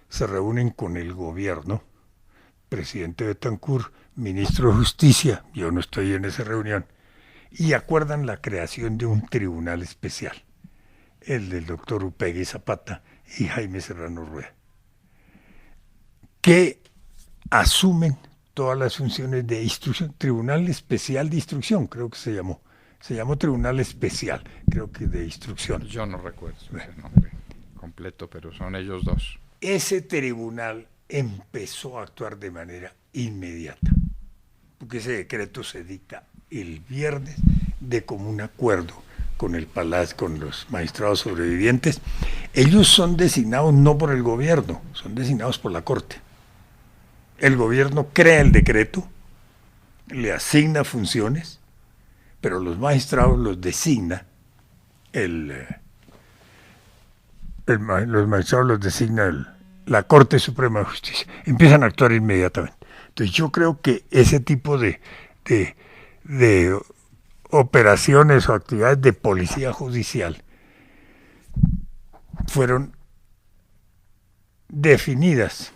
se reúnen con el gobierno, presidente Betancur, ministro de Justicia, yo no estoy en esa reunión, y acuerdan la creación de un tribunal especial, el del doctor Upegui Zapata y Jaime Serrano Rueda, que asumen todas las funciones de instrucción, Tribunal Especial de Instrucción, creo que se llamó Tribunal Especial, creo que de Instrucción. Yo no recuerdo ese nombre completo, pero son ellos dos. Ese tribunal empezó a actuar de manera inmediata, porque ese decreto se dicta el viernes de común acuerdo con el Palacio, con los magistrados sobrevivientes. Ellos son designados no por el gobierno, son designados por la Corte. El gobierno crea el decreto, le asigna funciones, pero los magistrados los designa los magistrados los designa la Corte Suprema de Justicia. Empiezan a actuar inmediatamente. Entonces yo creo que ese tipo de operaciones o actividades de policía judicial fueron definidas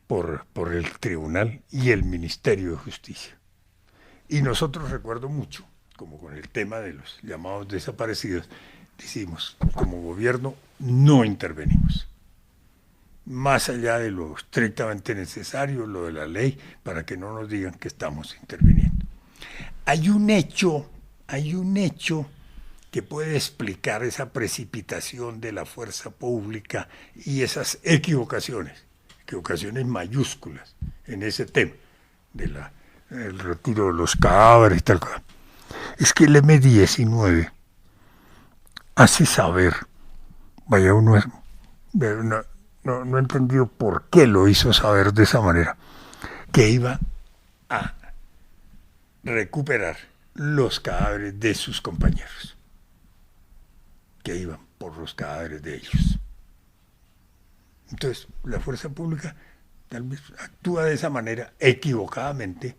por el tribunal y el Ministerio de Justicia. Y nosotros, recuerdo mucho, como con el tema de los llamados desaparecidos, decimos, como gobierno no intervenimos. Más allá de lo estrictamente necesario, lo de la ley, para que no nos digan que estamos interviniendo. Hay un hecho que puede explicar esa precipitación de la fuerza pública y esas equivocaciones mayúsculas en ese tema del retiro de los cadáveres y tal cosa. Es que el M-19 hace saber, vaya, uno no he entendido por qué lo hizo saber de esa manera, que iba a recuperar los cadáveres de sus compañeros, que iban por los cadáveres de ellos. Entonces, la fuerza pública tal vez actúa de esa manera equivocadamente,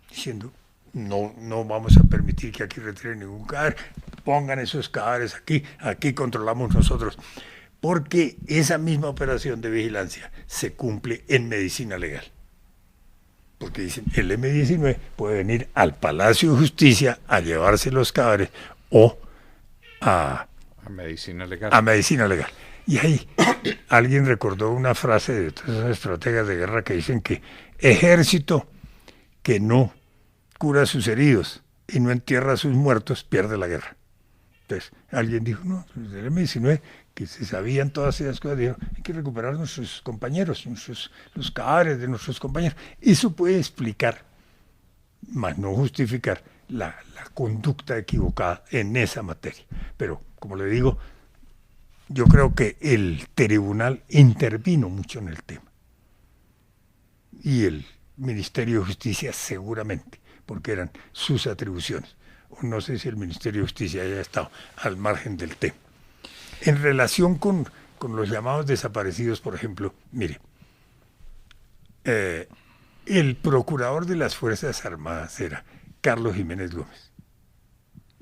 diciendo, no vamos a permitir que aquí retiren ningún cadáver, pongan esos cadáveres aquí controlamos nosotros. porque esa misma operación de vigilancia se cumple en medicina legal. Porque dicen, el M-19 puede venir al Palacio de Justicia a llevarse los cadáveres o a medicina legal. A medicina legal. Y ahí alguien recordó una frase de todas esas estrategas de guerra que dicen que ejército que no cura a sus heridos y no entierra a sus muertos pierde la guerra. Entonces alguien dijo, no, desde el M-19 que se sabían todas esas cosas, dijeron, hay que recuperar a nuestros compañeros, los cadáveres de nuestros compañeros. Eso puede explicar, más no justificar, la conducta equivocada en esa materia. Pero, como le digo, yo creo que el tribunal intervino mucho en el tema. Y el Ministerio de Justicia seguramente, porque eran sus atribuciones. No sé si el Ministerio de Justicia haya estado al margen del tema. En relación con los llamados desaparecidos, por ejemplo, mire, el procurador de las Fuerzas Armadas era Carlos Jiménez Gómez,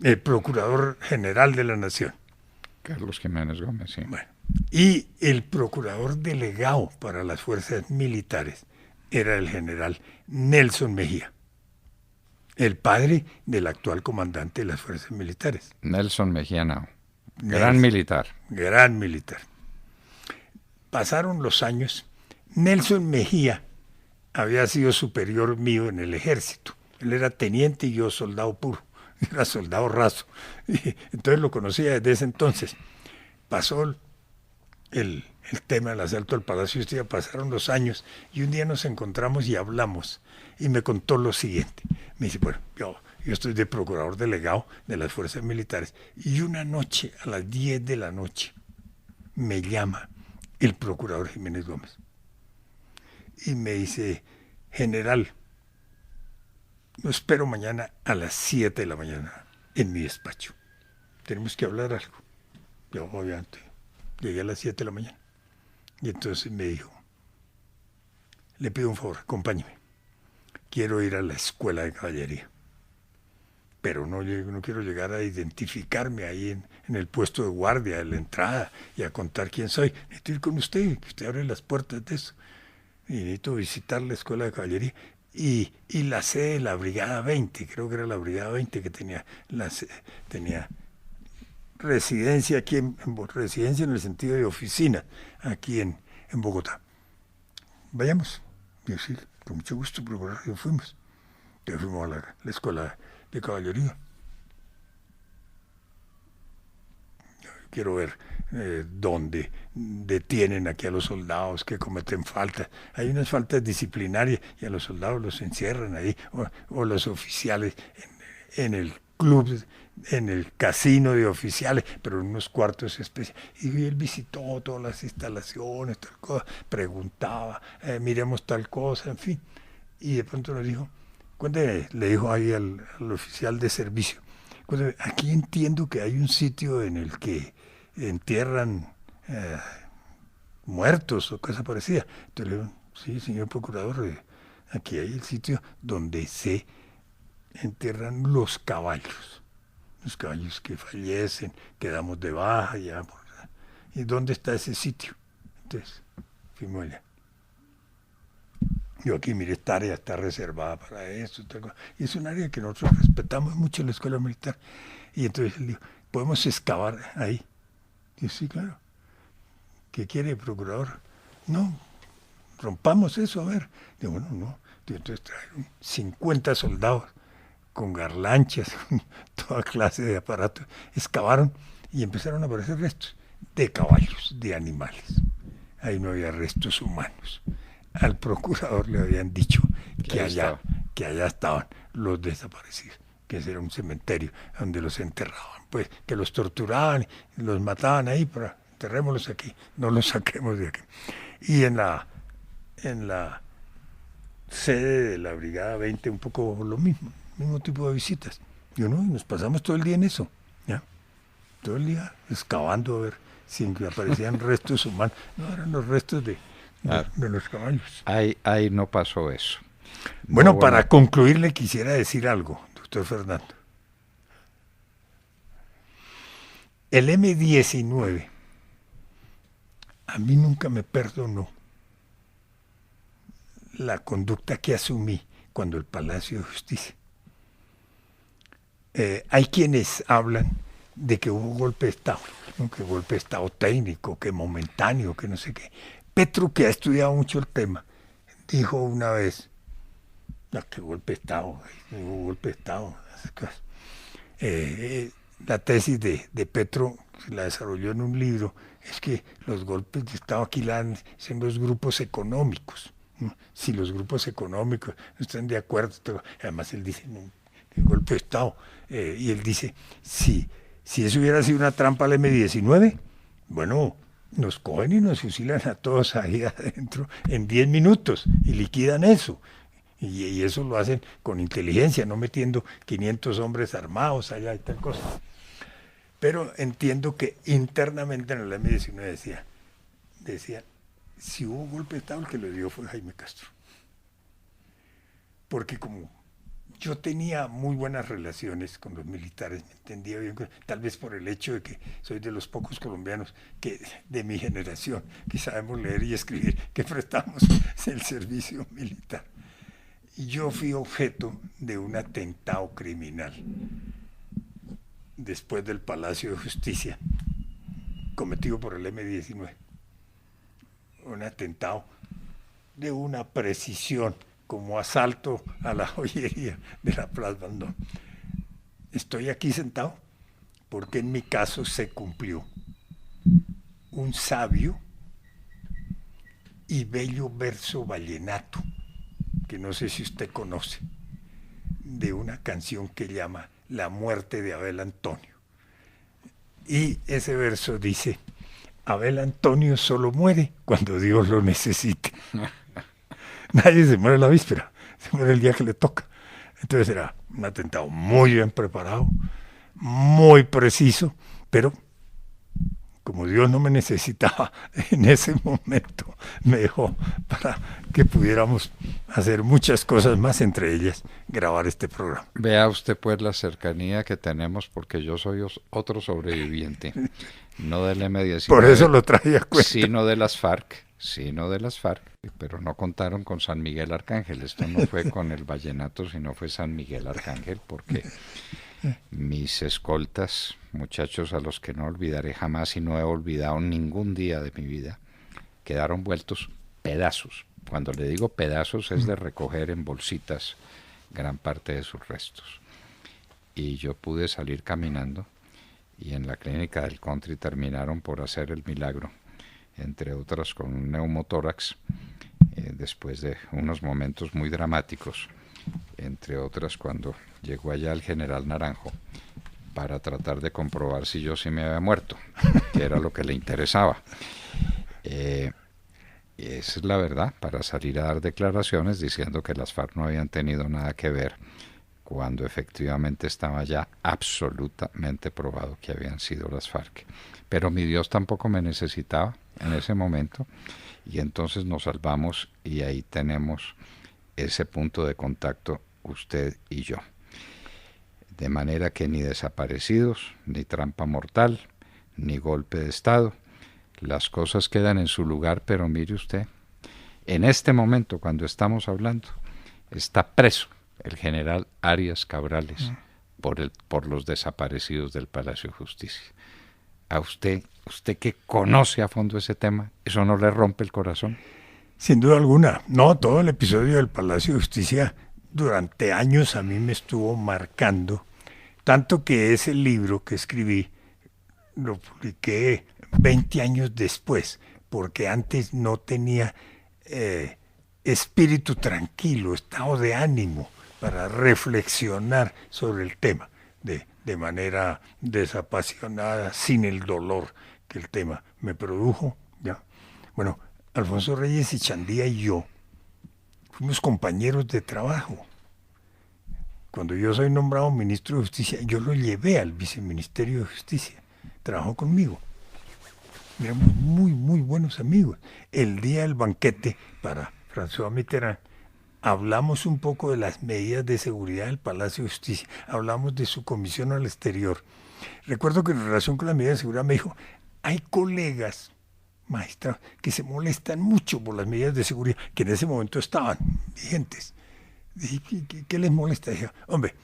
el procurador general de la Nación. Carlos Jiménez Gómez, sí. Bueno, y el procurador delegado para las fuerzas militares era el general Nelson Mejía, el padre del actual comandante de las fuerzas militares. Nelson Mejía Nao. Gran militar. Gran militar. Pasaron los años. Nelson Mejía había sido superior mío en el ejército. Él era teniente y yo soldado puro. Era soldado raso. Y entonces lo conocía desde ese entonces. Pasó el tema del asalto al Palacio de Justicia, pasaron los años y un día nos encontramos y hablamos. Y me contó lo siguiente. Me dice, bueno, yo estoy de procurador delegado de las fuerzas militares y una noche, a las 10 de la noche, me llama el procurador Jiménez Gómez y me dice, general, lo espero mañana a las 7 de la mañana en mi despacho. Tenemos que hablar algo. Yo obviamente llegué a las 7 de la mañana y entonces me dijo, le pido un favor, acompáñeme. Quiero ir a la escuela de caballería. Pero no quiero llegar a identificarme ahí en el puesto de guardia, de la entrada, y a contar quién soy. Necesito ir con usted, que usted abre las puertas de eso. Y necesito visitar la escuela de caballería. Y la sede de la Brigada 20, creo que era la Brigada 20 que tenía residencia aquí, residencia en el sentido de oficina, aquí en Bogotá. Vayamos. Y yo sí, con mucho gusto, procurador, y fuimos. Entonces fuimos a la escuela de caballería. Quiero ver dónde detienen aquí a los soldados que cometen faltas. Hay unas faltas disciplinarias y a los soldados los encierran ahí, o los oficiales en el club, en el casino de oficiales, pero en unos cuartos especiales. Y él visitó todas las instalaciones, tal cosa, preguntaba, miremos tal cosa, en fin. Y de pronto nos dijo, cuénteme, le dijo ahí al oficial de servicio, cuénteme, aquí entiendo que hay un sitio en el que entierran muertos o cosa parecida. Entonces le digo, sí, señor procurador, aquí hay el sitio donde se entierran los caballos que fallecen, quedamos de baja ya. ¿Y dónde está ese sitio? Entonces, fuimos allá. Yo aquí, mire, esta área está reservada para eso. Y es un área que nosotros respetamos mucho en la escuela militar. Y entonces le digo, ¿podemos excavar ahí? Y sí, claro. ¿Qué quiere, procurador? No, rompamos eso, a ver. Digo, bueno, no. Entonces trajeron 50 soldados con garlanchas, con toda clase de aparatos. Excavaron y empezaron a aparecer restos de caballos, de animales. Ahí no había restos humanos. Al procurador le habían dicho que allá estaban los desaparecidos, que ese era un cementerio donde los enterraban, pues que los torturaban, los mataban ahí, pero enterrémoslos aquí, no los saquemos de aquí. Y en la sede de la Brigada 20 un poco lo mismo tipo de visitas. Y nos pasamos todo el día en eso, ¿ya? Todo el día excavando a ver si aparecían restos humanos. No, eran los restos de los caballos. Ahí no pasó eso. Bueno, para concluir le quisiera decir algo, doctor Fernando. El M-19 a mí nunca me perdonó la conducta que asumí cuando el Palacio de Justicia. Hay quienes hablan de que hubo golpe de Estado, ¿no? Que golpe de Estado técnico, que momentáneo, que no sé qué. Petro, que ha estudiado mucho el tema, dijo una vez, no, que golpe de Estado, no hubo golpe de Estado. La tesis de Petro, la desarrolló en un libro, es que los golpes de Estado aquí la dan en los grupos económicos. ¿No? Si los grupos económicos no están de acuerdo, además él dice, no, que golpe de Estado, y él dice, si eso hubiera sido una trampa al M-19, bueno, nos cogen y nos fusilan a todos ahí adentro en 10 minutos y liquidan eso. Y eso lo hacen con inteligencia, no metiendo 500 hombres armados allá y tal cosa. Pero entiendo que internamente en el M-19 decía, si hubo golpe de Estado, el que lo dio fue Jaime Castro. Porque como yo tenía muy buenas relaciones con los militares, me entendía bien, tal vez por el hecho de que soy de los pocos colombianos que de mi generación que sabemos leer y escribir, que prestamos el servicio militar. Y yo fui objeto de un atentado criminal después del Palacio de Justicia, cometido por el M-19. Un atentado de una precisión como asalto a la joyería de la Plaza Vendôme. Estoy aquí sentado porque en mi caso se cumplió un sabio y bello verso vallenato, que no sé si usted conoce, de una canción que llama La muerte de Abel Antonio. Y ese verso dice, Abel Antonio solo muere cuando Dios lo necesite. Nadie se muere la víspera, se muere el día que le toca. Entonces era un atentado muy bien preparado, muy preciso, pero como Dios no me necesitaba en ese momento, me dejó para que pudiéramos hacer muchas cosas más, entre ellas grabar este programa. Vea usted pues la cercanía que tenemos, porque yo soy otro sobreviviente, no del M-19. Por eso lo traía a cuenta. Sino de las FARC, pero no contaron con San Miguel Arcángel. Esto no fue con el vallenato, sino fue San Miguel Arcángel, porque mis escoltas, muchachos a los que no olvidaré jamás y no he olvidado ningún día de mi vida, quedaron vueltos pedazos. Cuando le digo pedazos es de recoger en bolsitas gran parte de sus restos. Y yo pude salir caminando y en la clínica del country terminaron por hacer el milagro, entre otras con un neumotórax, después de unos momentos muy dramáticos, entre otras cuando llegó allá el general Naranjo para tratar de comprobar si yo sí me había muerto, que era lo que le interesaba. Esa es la verdad, para salir a dar declaraciones diciendo que las FARC no habían tenido nada que ver, cuando efectivamente estaba ya absolutamente probado que habían sido las FARC. Pero mi Dios tampoco me necesitaba en ese momento, y entonces nos salvamos, y ahí tenemos ese punto de contacto usted y yo. De manera que ni desaparecidos, ni trampa mortal, ni golpe de Estado, las cosas quedan en su lugar, pero mire usted, en este momento cuando estamos hablando, está preso el general Arias Cabrales por los desaparecidos del Palacio de Justicia. A usted que conoce a fondo ese tema, ¿eso no le rompe el corazón? Sin duda alguna. No, todo el episodio del Palacio de Justicia durante años a mí me estuvo marcando, tanto que ese libro que escribí lo publiqué 20 años después, porque antes no tenía espíritu tranquilo, estado de ánimo para reflexionar sobre el tema de manera desapasionada, sin el dolor que el tema me produjo. ¿Ya? Bueno, Alfonso Reyes y Chandía y yo fuimos compañeros de trabajo. Cuando yo soy nombrado ministro de Justicia, yo lo llevé al viceministerio de Justicia. Trabajó conmigo. Éramos muy, muy buenos amigos. El día del banquete para François Mitterrand, hablamos un poco de las medidas de seguridad del Palacio de Justicia. Hablamos de su comisión al exterior. Recuerdo que en relación con las medidas de seguridad me dijo, hay colegas magistrados que se molestan mucho por las medidas de seguridad que en ese momento estaban vigentes. Dije, ¿qué les molesta? Dije, hombre,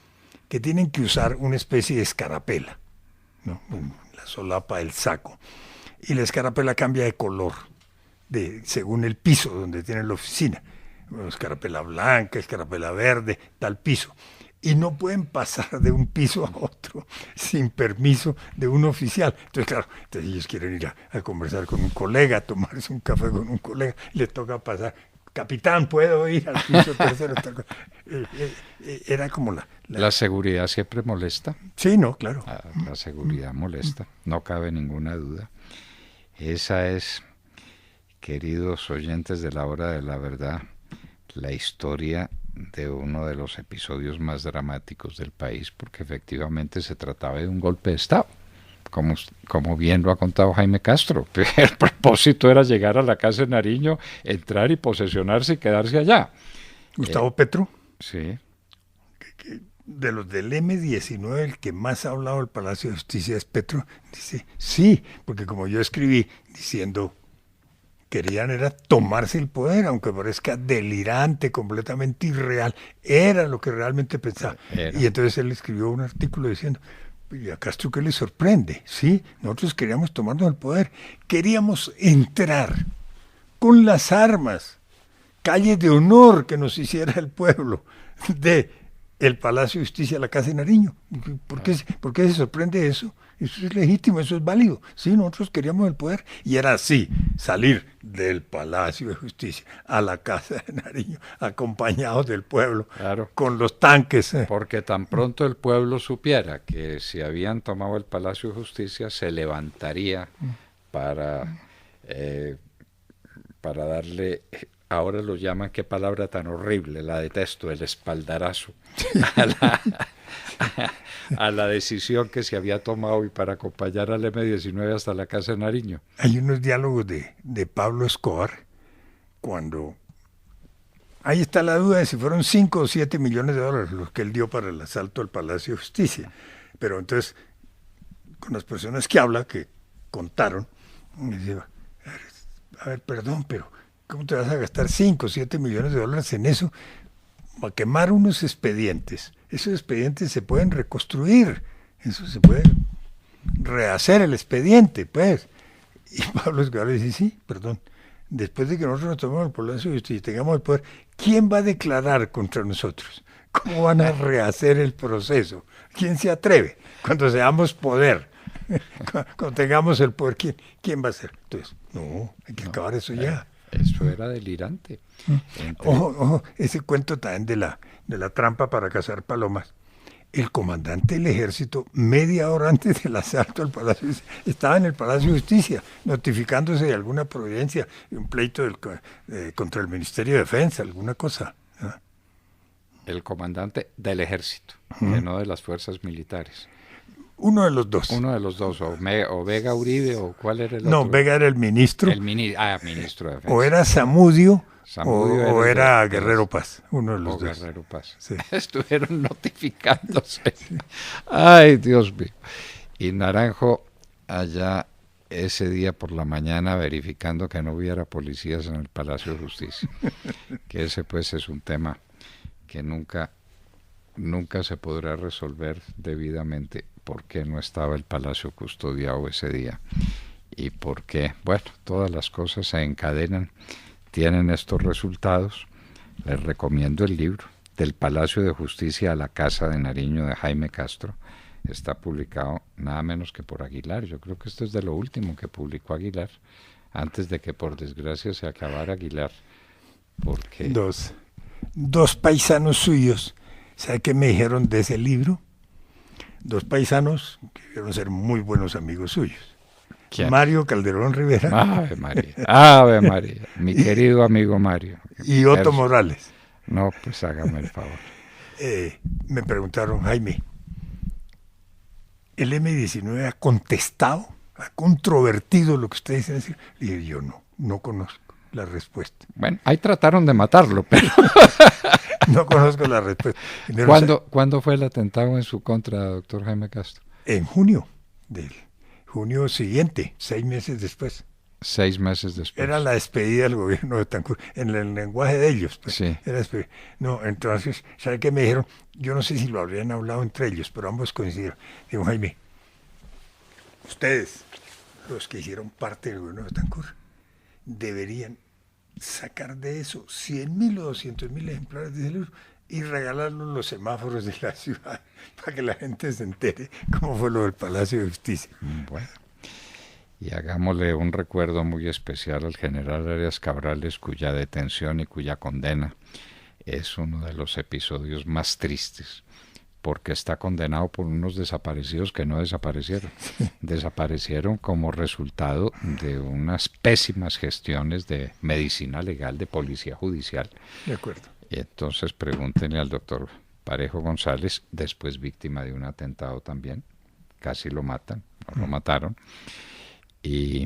que tienen que usar una especie de escarapela, ¿no? En la solapa del saco. Y la escarapela cambia de color según el piso donde tienen la oficina. Bueno, escarapela blanca, escarapela verde, tal piso. Y no pueden pasar de un piso a otro sin permiso de un oficial. Entonces, claro, ellos quieren ir a conversar con un colega, a tomarse un café con un colega, y les toca pasar. Capitán, ¿puedo ir al piso tercero? Era como La seguridad siempre molesta. Sí, no, claro. La seguridad molesta, no cabe ninguna duda. Esa es, queridos oyentes de la hora de la verdad, la historia de uno de los episodios más dramáticos del país, porque efectivamente se trataba de un golpe de Estado, como bien lo ha contado Jaime Castro. El propósito era llegar a la casa de Nariño, entrar y posesionarse y quedarse allá. Gustavo Petro. Sí. De los del M-19, el que más ha hablado del Palacio de Justicia es Petro. Dice, sí, porque como yo escribí diciendo, querían era tomarse el poder, aunque parezca delirante, completamente irreal, era lo que realmente pensaba. Y entonces él escribió un artículo diciendo, ¿y a Castro qué le sorprende? Sí, nosotros queríamos tomarnos el poder, queríamos entrar con las armas, calle de honor que nos hiciera el pueblo, de el Palacio de Justicia a la Casa de Nariño. ¿Por qué se sorprende eso? Eso es legítimo, eso es válido. Sí, nosotros queríamos el poder y era así, salir del Palacio de Justicia a la Casa de Nariño, acompañados del pueblo, claro, con los tanques. Porque tan pronto el pueblo supiera que si habían tomado el Palacio de Justicia, se levantaría para darle... Ahora lo llaman, qué palabra tan horrible, la detesto, el espaldarazo a la decisión que se había tomado y para acompañar al M-19 hasta la Casa de Nariño. Hay unos diálogos de Pablo Escobar, cuando ahí está la duda de si fueron 5 o 7 millones de dólares los que él dio para el asalto al Palacio de Justicia. Pero entonces, con las personas que habla, que contaron, me decía, a ver, perdón, pero ¿cómo te vas a gastar 5 o 7 millones de dólares en eso? Para quemar unos expedientes. Esos expedientes se pueden reconstruir. Eso se puede rehacer el expediente, pues. Y Pablo Escobar dice, sí, perdón. Después de que nosotros nos tomemos el Palacio y tengamos el poder, ¿quién va a declarar contra nosotros? ¿Cómo van a rehacer el proceso? ¿Quién se atreve? Cuando seamos poder, cuando tengamos el poder, ¿quién va a hacer? Entonces, no, hay que acabar eso ya. Eso era delirante. Ojo, ese cuento también de la trampa para cazar palomas. El comandante del ejército, media hora antes del asalto al Palacio, estaba en el Palacio de Justicia, notificándose de alguna providencia, un pleito contra el Ministerio de Defensa, alguna cosa. ¿No? El comandante del ejército, que no de las fuerzas militares. Uno de los dos. Uno de los dos, o Vega Uribe, o ¿cuál era el otro? No, Vega era el ministro. Ministro de Defensa. O era Zamudio o era de Guerrero Paz, uno de los dos. Guerrero Paz. Sí. Estuvieron notificándose. Sí. Ay, Dios mío. Y Naranjo allá ese día por la mañana verificando que no hubiera policías en el Palacio de Justicia. Que ese pues es un tema que nunca se podrá resolver debidamente por qué no estaba el Palacio custodiado ese día y por qué, bueno, todas las cosas se encadenan, tienen estos resultados. Les recomiendo el libro Del Palacio de Justicia a la Casa de Nariño de Jaime Castro. Está publicado nada menos que por Aguilar. Yo creo que esto es de lo último que publicó Aguilar, antes de que por desgracia se acabara Aguilar. Porque dos paisanos suyos, ¿sabe qué me dijeron de ese libro? Dos paisanos que debieron ser muy buenos amigos suyos. ¿Quién? Mario Calderón Rivera. Ave María, Ave María, mi querido amigo Mario. Y Otto Morales. No, pues hágame el favor. Me preguntaron, Jaime, ¿el M-19 ha contestado, ha controvertido lo que ustedes dicen? Y dije, yo no conozco la respuesta. Bueno, ahí trataron de matarlo, pero... No conozco la respuesta. ¿Cuándo fue el atentado en su contra, doctor Jaime Castro? En junio siguiente, 6 meses después. 6 meses Era después. la despedida del gobierno de Betancur, en el lenguaje de ellos, pues, Sí. era despedida. No, entonces, ¿sabe qué me dijeron? Yo no sé si lo habrían hablado entre ellos, pero ambos coincidieron. Digo, Jaime, ustedes, los que hicieron parte del gobierno de Betancur, deberían sacar de eso 100.000 o 200.000 ejemplares de ese libro y regalarlos en los semáforos de la ciudad para que la gente se entere cómo fue lo del Palacio de Justicia. Bueno, y hagámosle un recuerdo muy especial al general Arias Cabrales, cuya detención y cuya condena es uno de los episodios más tristes, porque está condenado por unos desaparecidos que no desaparecieron. Desaparecieron como resultado de unas pésimas gestiones de medicina legal, de policía judicial. De acuerdo. Y entonces pregúntenle al doctor Parejo González, después víctima de un atentado también, casi lo matan, no lo mataron, y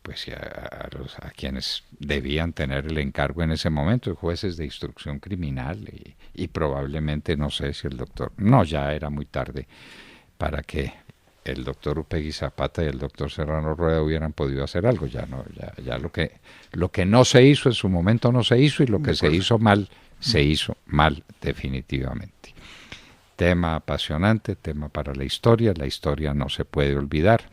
pues a quienes debían tener el encargo en ese momento, jueces de instrucción criminal, y probablemente, no sé si el doctor, no, ya era muy tarde para que el doctor Upegui Zapata y el doctor Serrano Rueda hubieran podido hacer algo. Ya no, ya lo que no se hizo en su momento no se hizo, y lo que se hizo mal definitivamente. Tema apasionante, tema para la historia no se puede olvidar,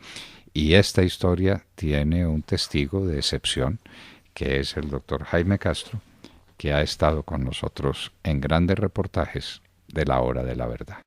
y esta historia tiene un testigo de excepción, que es el doctor Jaime Castro, que ha estado con nosotros en grandes reportajes de la hora de la verdad.